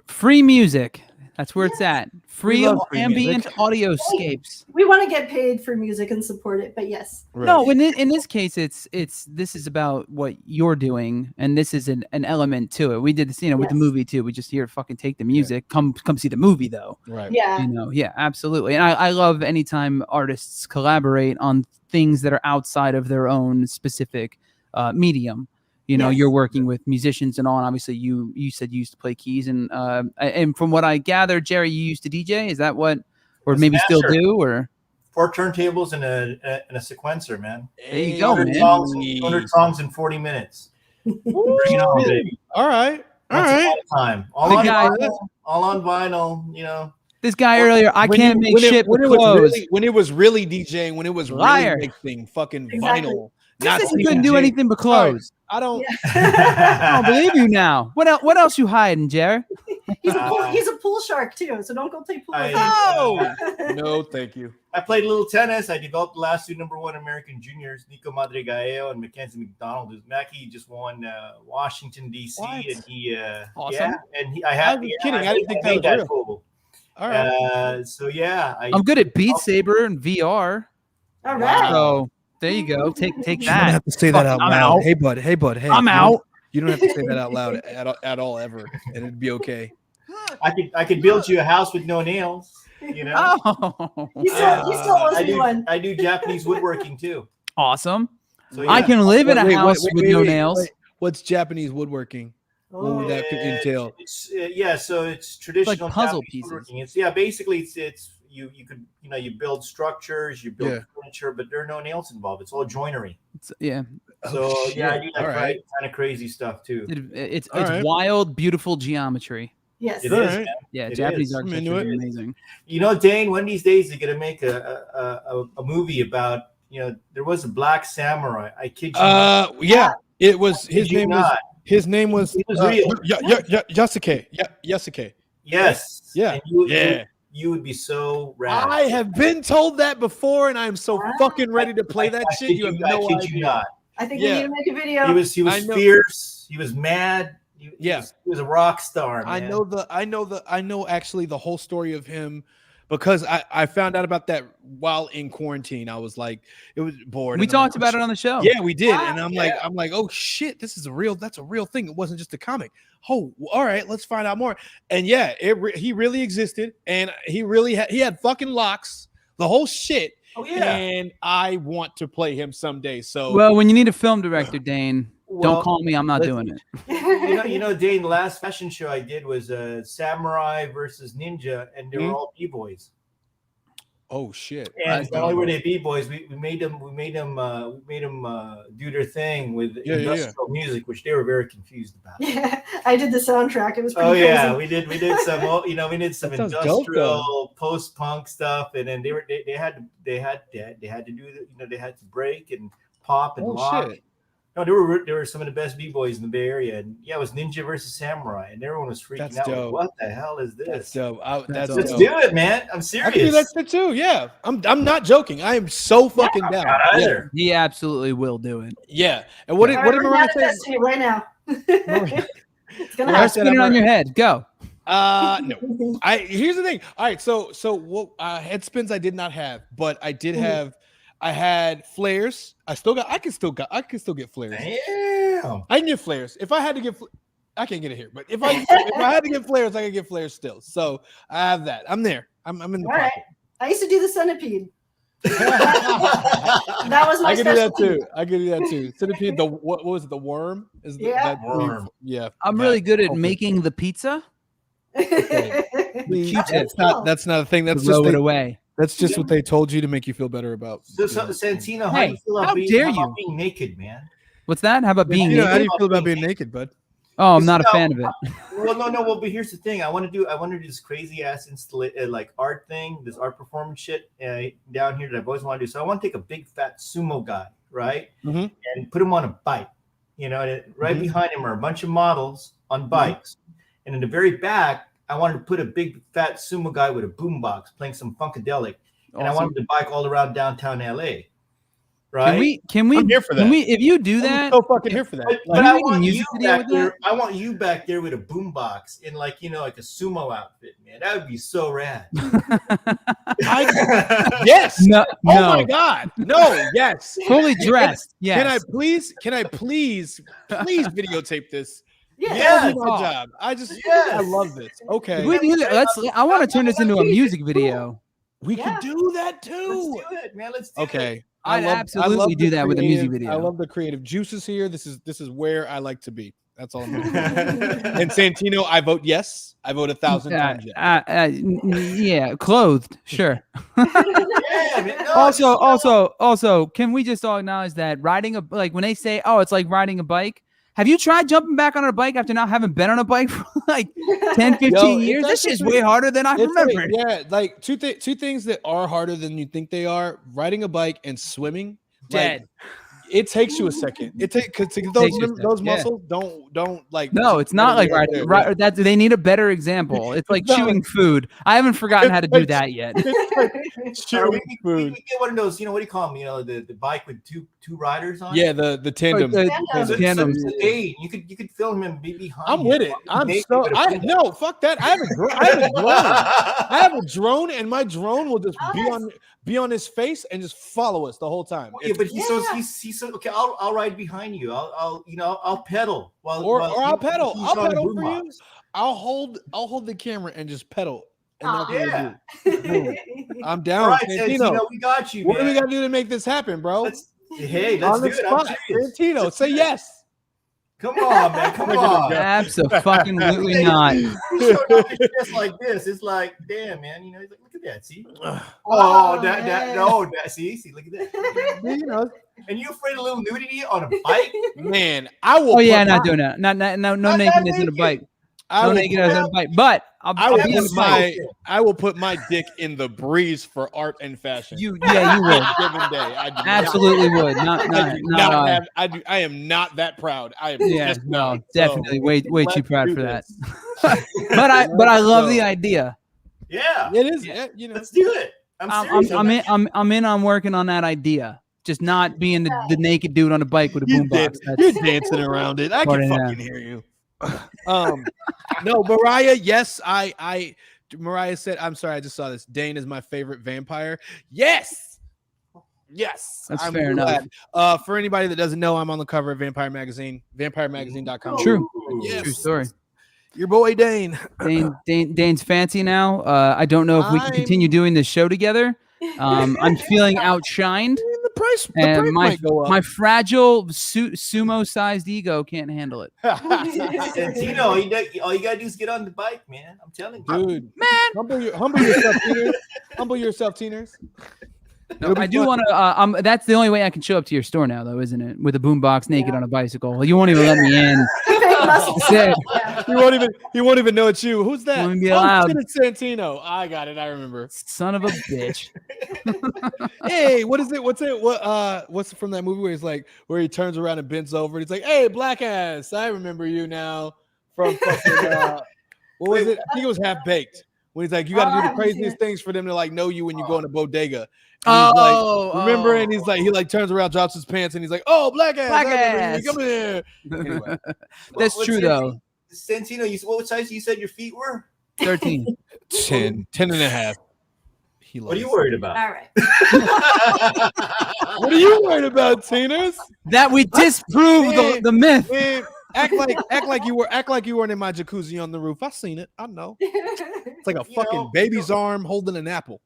Free music. That's where it's at. Free love free ambient music. audioscapes. We want to get paid for music and support it, but yes. Right. No, in this case, this is about what you're doing, and this is an element to it. We did this, with the Yes. movie too. We just here fucking take the music. Come see the movie though. Right. Yeah. Yeah, absolutely. And I love anytime artists collaborate on things that are outside of their own specific medium. Yes. You're working with musicians and all. And obviously, you said you used to play keys, and from what I gather, Jerry, you used to DJ. Is that what, or As maybe still master. do, or 4 turntables and a sequencer, man. there you go, 200 man. songs, 200 songs in 40 minutes. Bring it on, baby. All right. Once upon a time. All The on guy- vinyl. All on vinyl. This guy earlier, I can't make shit when with it was clothes. when it was really DJing, when it was Liar. really mixing fucking Exactly. vinyl. He not said he couldn't do DJing. anything but Sorry, clothes. I don't. I don't believe you now. What else you hiding, Jerry? He's a pool shark too, so don't go play pool. with him. Oh! No, thank you. I played a little tennis. I developed the last 2 #1 American juniors, Nico Madrigallo and Mackenzie McDonald. Mackie just won Washington D.C. What? and he Awesome. I was kidding. I didn't think that made was real. cool. All right. So yeah, I'm good at Beat Saber and VR. All right. So there you go. Take You don't that. have to say that out I'm loud. out. Hey, bud. Hey, Hey, I'm out. You don't have to say that out loud at all ever, and it'd be okay. I could build you a house with no nails. Oh, He still owes I me one. do Japanese woodworking too. awesome. So I can live in a Wait, house with no nails. What's Japanese woodworking? What would that entail? It's so it's traditional puzzle Japanese pieces. woodworking. Basically it's you could you build structures, you build Yeah. furniture, but there are no nails involved. It's all joinery. Yeah, So Oh, yeah, I shit. do that All right. kind of crazy stuff too. it's All right. wild, beautiful geometry. Yes. It All is, right. man. Yeah, It Japanese is. I'm architecture into is it. amazing. Dane, one of these days they're gonna make a movie about there was a black samurai. I kid you not. Yeah. It was I kid you not. his name was It was real. Yasuke. Yasuke. Yes. Yeah. And Yeah. you would be so rad. I have been told that before, and I am so fucking ready to play that I shit. kid You have I no kid idea. you not. I think Yeah. we need to make a video. He was I know. fierce. He was mad. He Yeah. was a rock star. I Man. know actually the whole story of him because I found out about that while in quarantine. I was like, it was bored. We and I'm talked like, about it on the show. Yeah, we did. Wow, And I'm like, oh shit, that's a real thing. It wasn't just a comic. Oh, all right, let's find out more. And yeah, he really existed, and he really he had fucking locks, the whole shit. Oh yeah. And I want to play him someday. So Well, when you need a film director, Dane, Well, don't call me. I'm not listen, doing it. Dane, the last fashion show I did was Samurai versus Ninja, and they were all B-boys. Oh shit! And That's not only dope. were they b-boys, we made them do their thing with Yeah. industrial music, which they were very confused about. Yeah, I did the soundtrack. It was pretty Oh yeah, crazy. we did some we did some That sounds dope, though. industrial post-punk stuff, and then they had to do they had to break and pop and Oh, lock. shit. No, they were some of the best b-boys in the Bay Area, and yeah, it was Ninja versus Samurai, and everyone was freaking That's out. Like, dope. what the hell is this? That's dope. That's That's Let's dope. do it, man. I'm I serious. can do that shit too. Yeah, I'm not joking. I am so fucking down. Not Yeah. either. He absolutely will do it. Yeah. And what did All right, Mariah we're say? manifesting it right now. It's gonna Mariah happen. said Spin it I'm on a- your head. Go. No. Here's the thing. All right, so what head spins I did not have, but I did have. I had flares. I can still get flares. Damn. I can get flares. If I had to get, I can't get it here. But if I had to get flares, I can get flares still. So I have that. I'm there. I'm in the All right. pocket. I used to do the centipede. That was my I can do that specialty. too. I can do that too. Centipede. The what was it? The worm? Is Yeah. Worm. Yeah. I'm that- really good at okay. making the pizza. Please, Q-tip. That's not a thing. That's Throw just it away. that's just what they told you to make you feel better about. So, Santino, how Hey, do you feel how about dare how about you? being naked, man? What's that? How about being You know, how do naked? you feel about being naked, bud? Oh, I'm not a No, fan of it. Well, no. Well, but here's the thing. I want to do this crazy ass like art thing, this art performance shit down here that I've always wanted to do. So I want to take a big fat sumo guy, right, Mhm. and put him on a bike. You know, and right Mhm. behind him are a bunch of models on bikes, and in the very back, I wanted to put a big fat sumo guy with a boombox playing some funkadelic, and I Awesome. wanted to bike all around downtown LA. Right? Can we I'm here for can that. we if you do I'm that so fucking here for that. But Can you I make a want music you video back with there. that? I want you back there with a boombox in like like a sumo outfit, man. That would be so rad. Yes. no Oh my no God. No. Yes. fully dressed. Yes. Can I please videotape this? Yeah. Yeah. That'd be my job. I Yes. love this. Okay. If we do that, I want to turn this into a music video. We Yeah. could do that Let's too. do it, man. Let's do it. Okay. I'd absolutely the do that with a music creative- video. I love the creative juices here. This is where I like to be. That's all I'm doing. And Santino, I vote yes. I vote 1,000 times yes. Yeah, clothed, sure. Yeah, man. No, Also, can we just all acknowledge that riding when they say, "Oh, it's like riding a bike," have you tried jumping back on a bike after not having been on a bike for like 10, 15 Yo, it's years? This shit's actually- way harder than I It's like- remembered. yeah, like two things that are harder than you think they are: riding a bike and swimming. Dead. It takes you a second. It takes because Takes you a second, those yeah. muscles don't like. No, it's not like right riding. there, Right, that's they need a better example. It's like It's not chewing food. I haven't forgotten how to do It's- that yet. It's like Or chewing we food. get one of those, what do you call them? The bike with two riders on. Yeah, the tandem. The Tandems. tandems. Dayne, you could film him be behind. I'm him with it. while I'm he's so. naked with a boombox. No, fuck that. I have a drone. I have a drone, and my drone will just be on his face and just follow us the whole time. Yeah, but he's so okay. I'll ride behind you. I'll pedal while Or while I'll he- pedal. he's I'll on the pedal for boombox. you. I'll hold the camera and just pedal. And that's what Yeah. we'll do. I'm All down. right, Santino, Santino, we got you. what do we man. got to do to make this happen, bro? Let's On do the it. I'm spot. serious. Santino, say yes. Come on, man. Come on. Absolutely not. He showed up his chest like this. It's like, damn, man. He's like, look at that. See? Oh, see, look at that. You know, And you afraid of a little nudity on a bike? man, I will. Oh yeah, put not my- doing that. No Not nakedness on a naked. bike. I No will nakedness put- on a bike. But I'll I will be on put a bike. I will put my dick in the breeze for art and fashion. You would. Given day, I do Absolutely would. Not I do not not I. have. I am not that proud. I am. Yeah, just no, not. definitely So, way let's too proud do for that. this. But I love the So- idea. Yeah. It is. Yeah, you know. Let's do it. I'm serious. I'm in on working on that idea. Just not being the naked dude on a bike with a You're, boombox. you're dancing around it. I Part can of fucking hear you. No, Mariah. Yes, Mariah said, "I'm sorry, I just saw this. Dayne is my favorite vampire." Yes, That's I'm fair glad. For anybody that doesn't know, I'm on the cover of Vampire Magazine, vampiremagazine.com. True. Yes. True story. Your boy Dayne. Dane's fancy now. I don't know if we can continue doing this show together. I'm feeling outshined, The price and might go up. my fragile sumo-sized ego can't handle it. Santino, all you gotta do is get on the bike, man. I'm telling you. Dude, man, humble yourself, Peter. Humble yourself, teeners. No, I do want to. That's the only way I can show up to your store now, though, isn't it? With a boombox, naked on a bicycle. You won't even let me in. Yeah. He won't even know it's you. Who's that? Won't be allowed. It's Santino. I got it. I remember. Son of a bitch. Hey, what is it? What's from that movie where he's like, where he turns around and bends over and he's like, "Hey, black ass, I remember you now from fucking what was it? I think it was Half Baked. When he's like, you got to do the craziest things for them to like know you when you go in a bodega. And he's like, remember? And he's like, he like turns around, drops his pants, and he's like, "Oh, black ass, come here." Anyway, That's true though. Santino, what size you said your feet were? 13. 10 and a half. What are you worried about? All right. What are you worried about, Teeners? That we disprove the myth. Man, act like you weren't in my jacuzzi on the roof. I seen it. I know. It's like a fucking baby's arm holding an apple.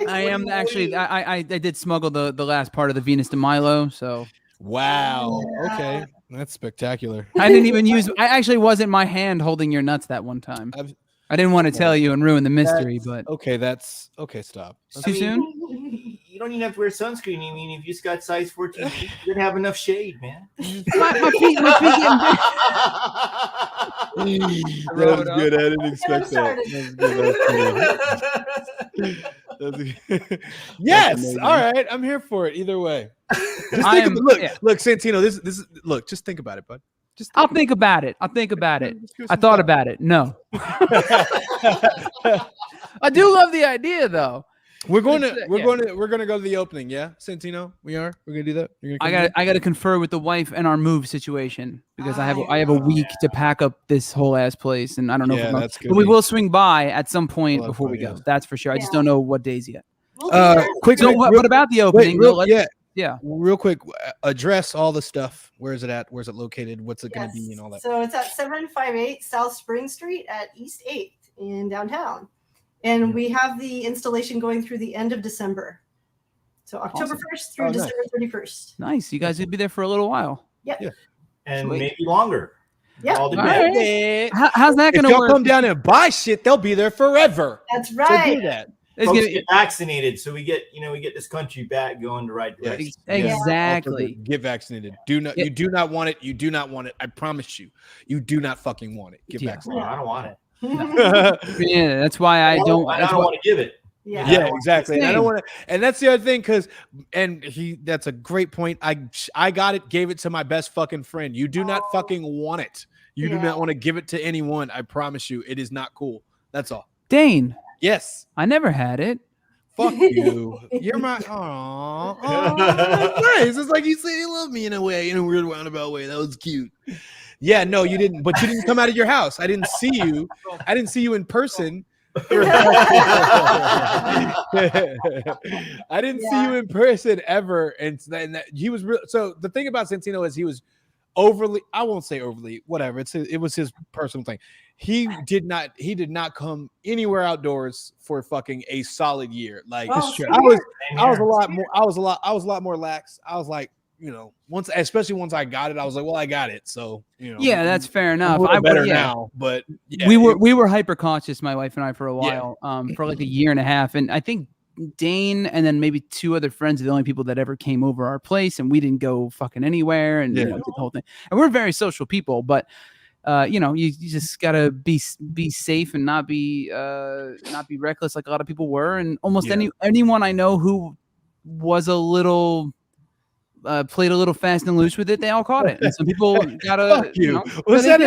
I am actually. I did smuggle the last part of the Venus de Milo. So wow. Okay, that's spectacular. I didn't even use. I actually wasn't my hand holding your nuts that one time. I didn't want to tell you and ruin the mystery, but okay. That's okay. Stop. Too soon. You don't even have to wear sunscreen. I mean, if you just got size 14 feet, you're gonna have enough shade, man. my feet getting That was good. I didn't expect that. Yes. All right. I'm here for it. Either way. Look, Santino. This is look. Just think about it, bud. I'll think about it. I thought about it. No. I do love the idea, though. We're gonna go to the opening. Yeah, Santino. We're gonna do that. I got to confer with the wife and our move situation because I have a week to pack up this whole ass place, and I don't know. But we will swing by at some point before we go. Yeah. That's for sure. I just don't know what days yet. Quick. So what about the opening? Yeah. Real quick, address all the stuff. Where is it at? Where's it located? What's it going to be and all that? So it's at 758 South Spring Street at East 8th in downtown. And we have the installation going through the end of December. So October 1st through December 31st. Nice. You guys will be there for a little while. Yep. Yeah. And maybe longer. Yeah. All depends. Right. How's that going to work? Come down and buy shit, they'll be there forever. That's right. So do that. Folks get vaccinated, so we get this country back going the right direction. Exactly. Get vaccinated. You do not want it. You do not want it. I promise you. You do not fucking want it. Get vaccinated. No, I don't want it. Yeah, that's why I don't want to give it. Yeah, exactly. And I don't want to, and that's the other thing, that's a great point. I got it, gave it to my best fucking friend. You do not fucking want it. You do not want to give it to anyone. I promise you, it is not cool. That's all. Dane. Yes. I never had it. Fuck you. You're my nice. It's like you say you love me in a weird roundabout way. That was cute. Yeah, no, you didn't, but you didn't come out of your house. I didn't see you. I didn't see you in person. I didn't see you in person ever. And he was real. So the thing about Santino is he was overly, I won't say overly, whatever. It was his personal thing. He did not come anywhere outdoors for fucking a solid year. Like I was a lot more lax. I was like, especially once I got it, I was like, well, I got it. So, yeah, that's fair enough. I'm better now, but yeah, we were hyper cautious, my wife and I, for a while, for like a year and a half. And I think Dane and then maybe two other friends are the only people that ever came over our place, and we didn't go fucking anywhere and did the whole thing. And we're very social people, but you just gotta be safe and not be reckless like a lot of people were. And almost anyone I know who was a little played a little fast and loose with it, they all caught it. And some people gotta. Was that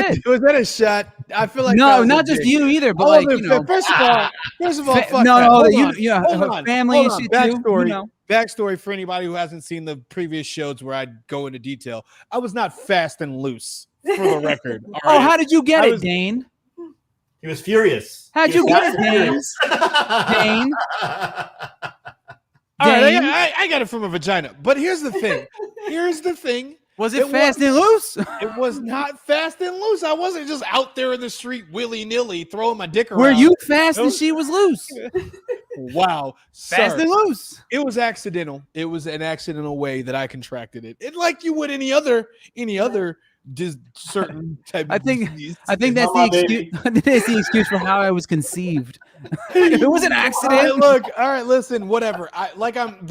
a shot? I feel like no, not just you either, but first of all, fuck family and shit too. Backstory for anybody who hasn't seen the previous shows where I go into detail. I was not fast and loose, for the record. Right? How did you get it, Dane? He was furious. How'd you get it, Dane? Dane? All right, I got it from a vagina. But here's the thing. Was it fast and loose? It was not fast and loose. I wasn't just out there in the street willy-nilly throwing my dick around. Were you fast and she was loose? Wow. Fast and loose. It was accidental. It was an accidental way that I contracted it. It like you would any other just certain type. I think- of disease. I think It's that's not the my excuse. I think that's the excuse for how I was conceived. It was an All right, accident. look, all right, listen, whatever.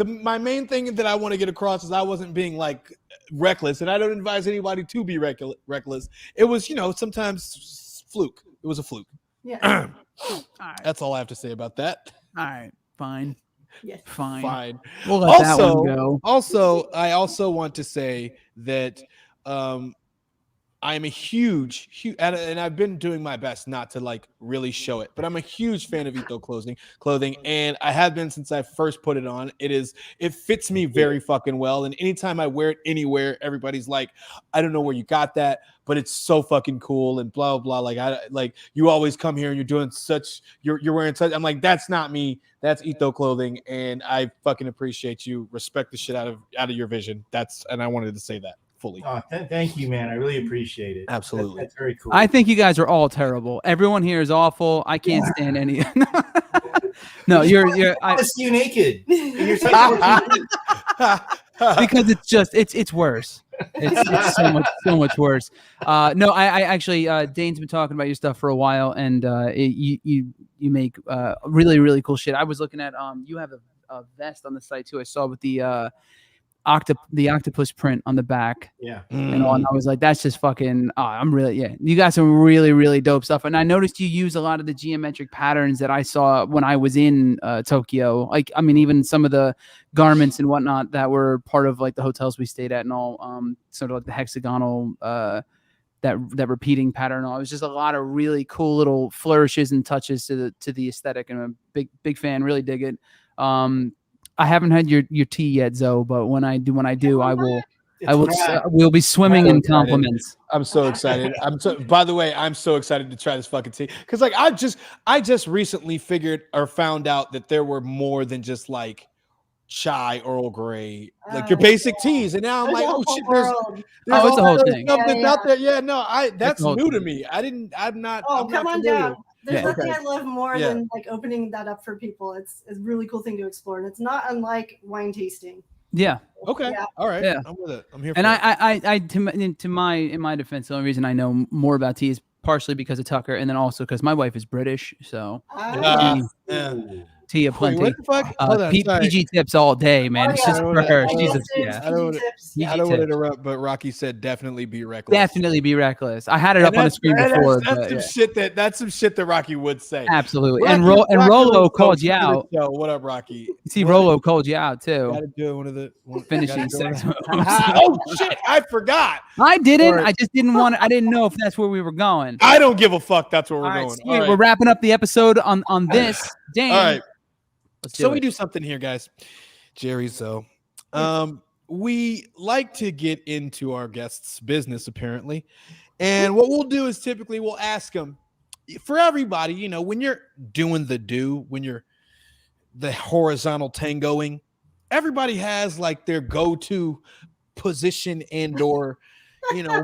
My main thing that I want to get across is I wasn't being like reckless, and I don't advise anybody to be reckless. It was, sometimes fluke. It was a fluke. Yeah. All right. That's all I have to say about that. All right. Fine. Yes. Fine. Fine. We'll let that one go. I also want to say that I'm a huge, and I've been doing my best not to like really show it, but I'm a huge fan of Ito clothing, and I have been since I first put it on. It fits me very fucking well, and anytime I wear it anywhere, everybody's like, I don't know where you got that, but it's so fucking cool and blah blah. Like you always come here and you're wearing such. I'm like, that's not me. That's Ito clothing, and I fucking appreciate you. Respect the shit out of your vision. And I wanted to say that fully. Oh, thank you, man. I really appreciate it. Absolutely. That's very cool. I think you guys are all terrible. Everyone here is awful. I can't stand any. No, you're. I want to see you naked. And you're such Because it's worse. It's so much worse. No, I actually Dane's been talking about your stuff for a while, and you make really really cool shit. I was looking at you have a vest on the site too. I saw with the octopus print on the back. Yeah. And all, and I was like, that's just fucking. You got some really really dope stuff. And I noticed you use a lot of the geometric patterns that I saw when I was in Tokyo. Like, I mean, even some of the garments and whatnot that were part of like the hotels we stayed at and all. Sort of like the hexagonal that repeating pattern. It was just a lot of really cool little flourishes and touches to the aesthetic, and I'm a big fan. Really dig it. I haven't had your tea yet, Zoe, but when I do, I will. We'll be swimming in compliments. I'm so excited. By the way, I'm so excited to try this fucking tea because like I just recently found out that there were more than just like chai, Earl Grey, like your basic teas, and now I'm like, oh shit, there's it's the whole thing. Stuff that's out there. Yeah, no, that's the whole new to thing. me. I'm not. Oh, I'm come not on familiar. down. There's Yeah. nothing I love more Yeah. than like opening that up for people. It's a really cool thing to explore, and it's not unlike wine tasting. Yeah. Okay. Yeah. All right. Yeah. I'm with it. I'm here. And for it. in my defense, the only reason I know more about tea is partially because of Tucker, and then also because my wife is British, so Yeah. tea Wait, aplenty. what the fuck? Hold on, sorry. PG tips all day, man. Oh, It's yeah. just for her. I She's don't- yeah. I don't wanna- PG I don't want to tips. interrupt, but Rocky said definitely be reckless. Definitely be reckless. I had it up on the screen And before. That's but, some yeah. shit that's some shit that Rocky would say. Absolutely. Rocky- And Rocky Rolo was called you hosting out. the show. What up, Rocky? See, Rolo called you out too. Got to do one of the Finishing gotta do one sex of- moves. Oh shit! I forgot. I didn't. Sorry. I just didn't want to. I didn't know if that's where we were going. I don't give a fuck. That's where we're All right, going. sweet. All right. We're wrapping up the episode on this. Dang. All right. Let's do So it. we do something here, guys. Jerry, so we like to get into our guests' business, apparently. And what we'll do is typically we'll ask them for everybody, when you're doing when you're the horizontal tangoing, everybody has like their go-to position and or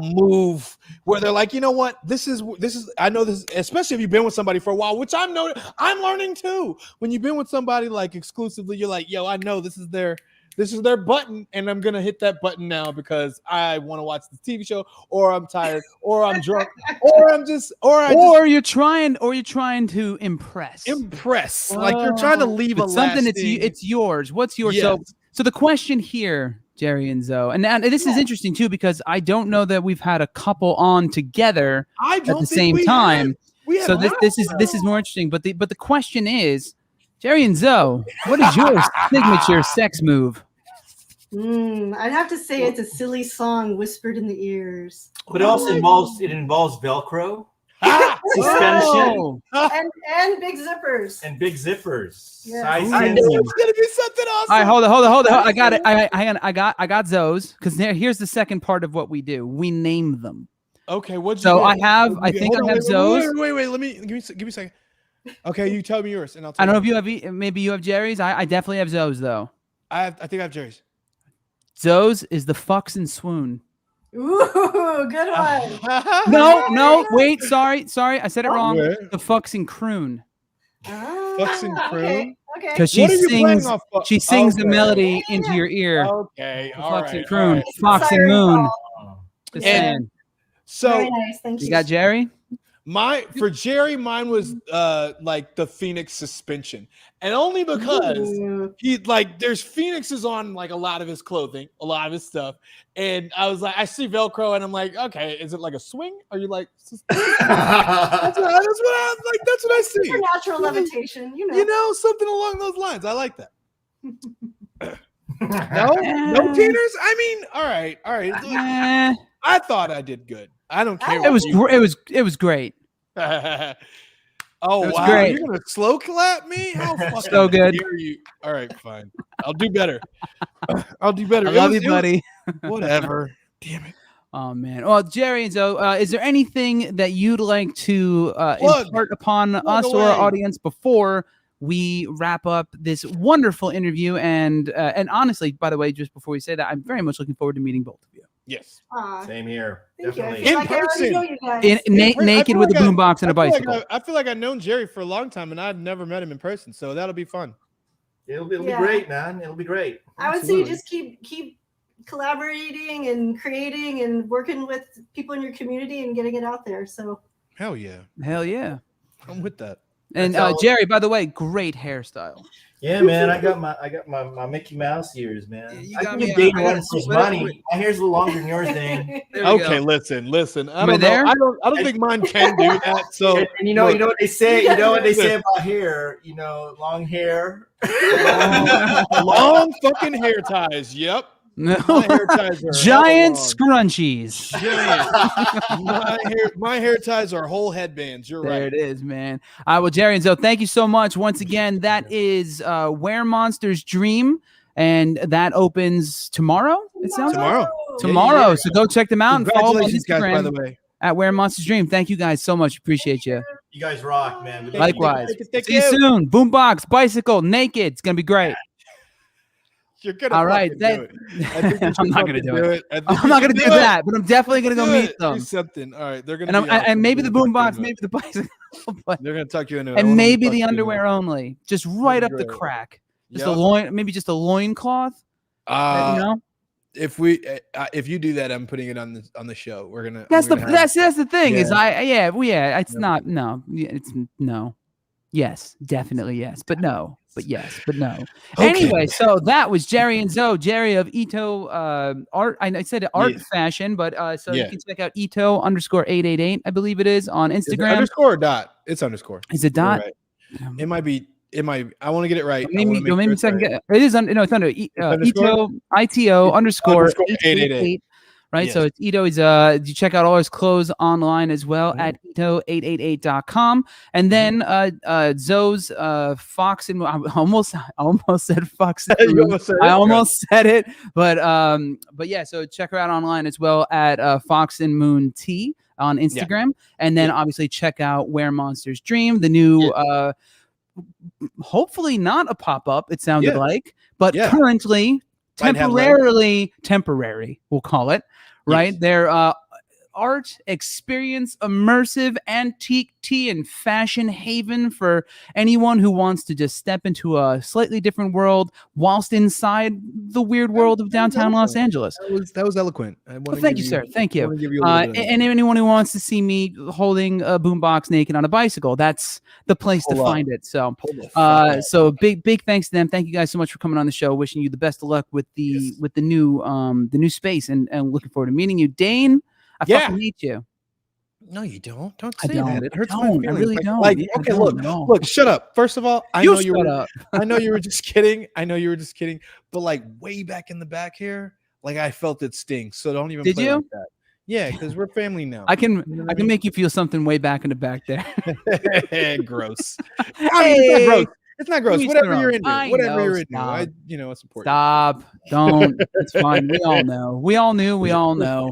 move where they're like, you know what, this is I know this, especially if you've been with somebody for a while, which I'm learning too. When you've been with somebody like exclusively, you're like, yo, I know this is their button, and I'm gonna hit that button now because I want to watch the TV show, or I'm tired, or I'm drunk, or you're trying to impress. like you're trying to leave It's a something lasting. it's yours. What's yours? Yes. So the question here, Jerry and Zoe, and this is interesting too because I don't know that we've had a couple on together I at don't the think same we time. have. We have So this is more interesting. But the question is, Jerry and Zoe, what is your signature sex move? I'd have to say it's a silly song whispered in the ears, But it also involves Velcro, Ah! suspension, Oh, and big zippers. and big zippers. Yeah. Size I knew 10. it was gonna be something awesome. all right, hold on. I got it. I got Zoe's because here's the second part of what we do. We name them. Okay, what'd you So get? I What'd you think get? I have Zoe's. Wait. Let me give me a second. Okay, you tell me yours, and I'll. I tell don't know if you have maybe you have Jerry's. I definitely have Zoe's though. I think I have Jerry's. Zoe's is the fucks and swoon. Ooh, good one. No, wait, sorry, I said it wrong. Yeah. The fucks and croon Fucks and croon? Okay. because she What are you playing sings. off of? She sings the Okay. melody into your ear. Okay, The all fucks right. and all croon, right. fox and Siren moon. song. Just And- saying. So Very nice. Thank you. You got Jerry? for Jerry, mine was like the Phoenix suspension, and only because Ooh. he like there's Phoenixes on like a lot of his clothing, a lot of his stuff, and I was like, I see Velcro, and I'm like, okay, is it like a swing? Are you like? That's what I see. Supernatural levitation, You know, something along those lines. I like that. No Teeners. I mean, all right. I thought I did good. I don't care. It was great. Oh, It was wow. great. You're going to slow clap me? How fucking So good. dare you? All right, fine. I'll do better. I love you, buddy. Whatever. Damn it. Oh man. Well, Jerry and Zoe, is there anything that you'd like to impart upon us or our audience before we wrap up this wonderful interview? And honestly, by the way, just before we say that, I'm very much looking forward to meeting both of you. Yes. Same here. Thank you. I Definitely. feel In like I already person. know you guys. Naked with a boombox and a bicycle. I feel like I've known Jerry for a long time, and I've never met him in person, so that'll be fun. It'll be Yeah. great, man. It'll be great. I would say just keep collaborating and creating and working with people in your community and getting it out there. So Hell yeah. Hell yeah. I'm with that. And That's all- Jerry, by the way, great hairstyle. Yeah, man. I got my Mickey Mouse ears, man. You I got can me give on- Dayne I one got- some wait, money. My hair's a little longer than yours, Dane. There we Okay, go. listen. I Am I don't know. there? I don't think mine can do that. So And you know what they say. You know what they say about hair. You know, long hair. long fucking hair ties. Yep. No. My hair ties are Giant hella scrunchies. Giant. My hair ties are whole headbands. You're There right. it is, man. Well, Jerry and Zoe, thank you so much. Once again, that is Where Monsters Dream, and that opens tomorrow. It sounds like Tomorrow. tomorrow. Yeah. So go check them out and follow them on Congratulations, guys, by the Instagram way. at Where Monsters Dream. Thank you guys so much. Appreciate you. You guys rock, man. We love you. Likewise. Thank See you soon. Boombox, bicycle, naked. It's gonna be great. You're gonna All right, fucking do it. I think you I'm should not gonna fucking do it. I think I'm you not should gonna do that, but I'm definitely gonna go Do meet it. them. Do something. All right, they're And gonna I'm be and awesome. maybe the They're gonna boombox, tuck you maybe the bicycle, but, in. They're gonna tuck you in. I want and them to maybe tuck the you in. underwear only, just right up the Great. crack. Just Yeah. a loin, maybe just a loincloth. You know, If you do that, I'm putting it on the show. We're gonna. that's we're gonna that's the thing is Yeah. it's Yeah. not it's no, yes, definitely yes, but no, but yes, but no. Okay. Anyway, so that was Jerry and Zoe, Jerry of Ito Art. I said art Yeah. fashion, but so Yeah. you can check out Ito_888, I believe it is on Is it Instagram. underscore or dot? It's underscore. Is it You're dot? right. It might be. I want to get it right. I Maybe wanna make maybe sure it's second. right. It is no, it's under underscore? ITO underscore 888. right? So Yes. it's Ito is you check out all his clothes online as well at ito888.com. And then Zoe's Fox and I almost said Fox and You Moon. almost said I it. almost said it, but yeah, so check her out online as well at Fox and Moon T on Instagram. And then obviously check out Where Monsters Dream, the new hopefully not a pop-up, it sounded Yeah. like, but Yeah. currently Might have temporary, we'll call it, right? Yes. They're art, experience, immersive, antique tea and fashion haven for anyone who wants to just step into a slightly different world whilst inside the weird world of downtown Los Angeles. That was eloquent. Well, thank you, sir. Thank you. I wanna give you a little bit of And anyone who wants to see me holding a boombox naked on a bicycle, that's the place to Hold on. find it. So, Hold the fuck up. so big thanks to them. Thank you guys so much for coming on the show. Wishing you the best of luck with the new space, and looking forward to meeting you, Dane. I fucking hate you. No, you don't. Don't I say don't. that. It hurts I my don't. I feelings. really Like- don't. Like, Yeah, I okay, don't. No. look, shut up. First of all, I You know you shut were. up. I know you were just kidding. But like way back in the back here, like I felt it sting. So don't even. Did play you? Like that. Yeah, because we're family now. I can You know what I can make you feel something way back in the back there. Gross. I mean, it's not gross. It's not gross. Each Whatever their you're own. into. I Whatever know, you're into. stop. It's important. Stop. Don't. It's fine. We all know. We all knew. We all know.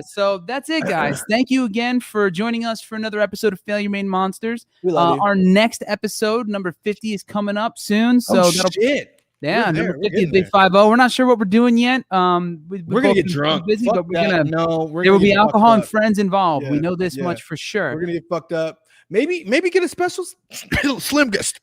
So that's it, guys. Thank you again for joining us for another episode of Failure Made Monsters. We love you. Our next episode, number 50, is coming up soon. So Oh, that'll shit. yeah, We're there. number We're 50, getting Big there. 50. We're not sure what we're doing yet. We're We're gonna both get been drunk. busy, Fuck but we're that. gonna. No, we're There will gonna be get fucked alcohol and up. friends involved. We Yeah, know this yeah. much for sure. We're gonna get fucked up. Maybe get a special slim guest.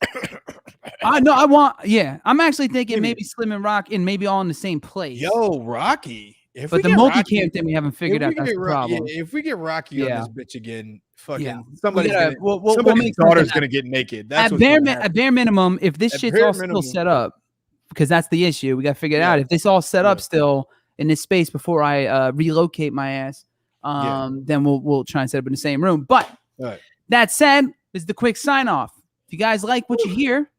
I want. Yeah, I'm actually thinking Maybe. maybe Slim and Rock and maybe all in the same place. Yo, Rocky. If But we the get multi-cam Rocky- thing we haven't figured if out. we That's get the Ro- problem. yeah, if we get Rocky on Yeah. this bitch again, fucking Yeah. somebody's gotta- gonna, we'll somebody's make something daughter's happen. gonna get naked. That's At what's bare, gonna happen. at bare minimum, if this At shit's bare all still minimum. set up, because that's the issue, we got to figure it Yeah. out. If this all set up Yeah. still in this space before I relocate my ass, then we'll try and set up in the same room. But Right. that said, this is the quick sign off. If you guys like what you hear,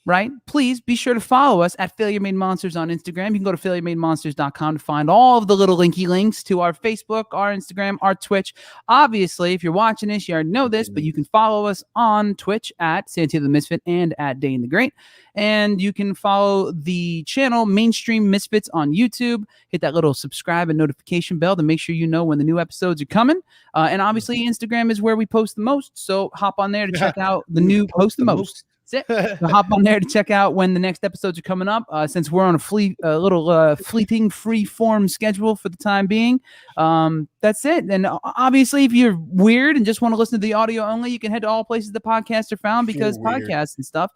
right, please be sure to follow us at Failure Made Monsters on Instagram. You can go to failureMadeMonsters.com to find all of the little linky links to our Facebook, our Instagram, our Twitch. Obviously, if you're watching this, you already know this, but you can follow us on Twitch at Santino the Misfit and at Dane the Great. And you can follow the channel Mainstream Misfits on YouTube. Hit that little subscribe and notification bell to make sure you know when the new episodes are coming. And obviously, Instagram is where we post the most. So hop on there to check out the new post the most. That's it. So hop on there to check out when the next episodes are coming up. Since we're on a little fleeting free form schedule for the time being, that's it. And obviously, if you're weird and just want to listen to the audio only, you can head to all places the podcasts are found because podcasts and stuff.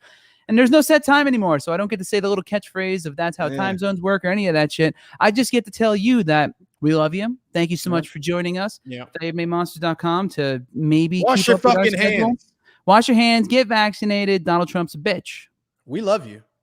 And there's no set time anymore, so I don't get to say the little catchphrase of that's how time zones work or any of that shit. I just get to tell you that we love you. Thank you so much for joining us. Yeah. FailureMadeMonsters.com to maybe Wash keep your up with our fucking schedule. hands. Wash your hands. Get vaccinated. Donald Trump's a bitch. We love you.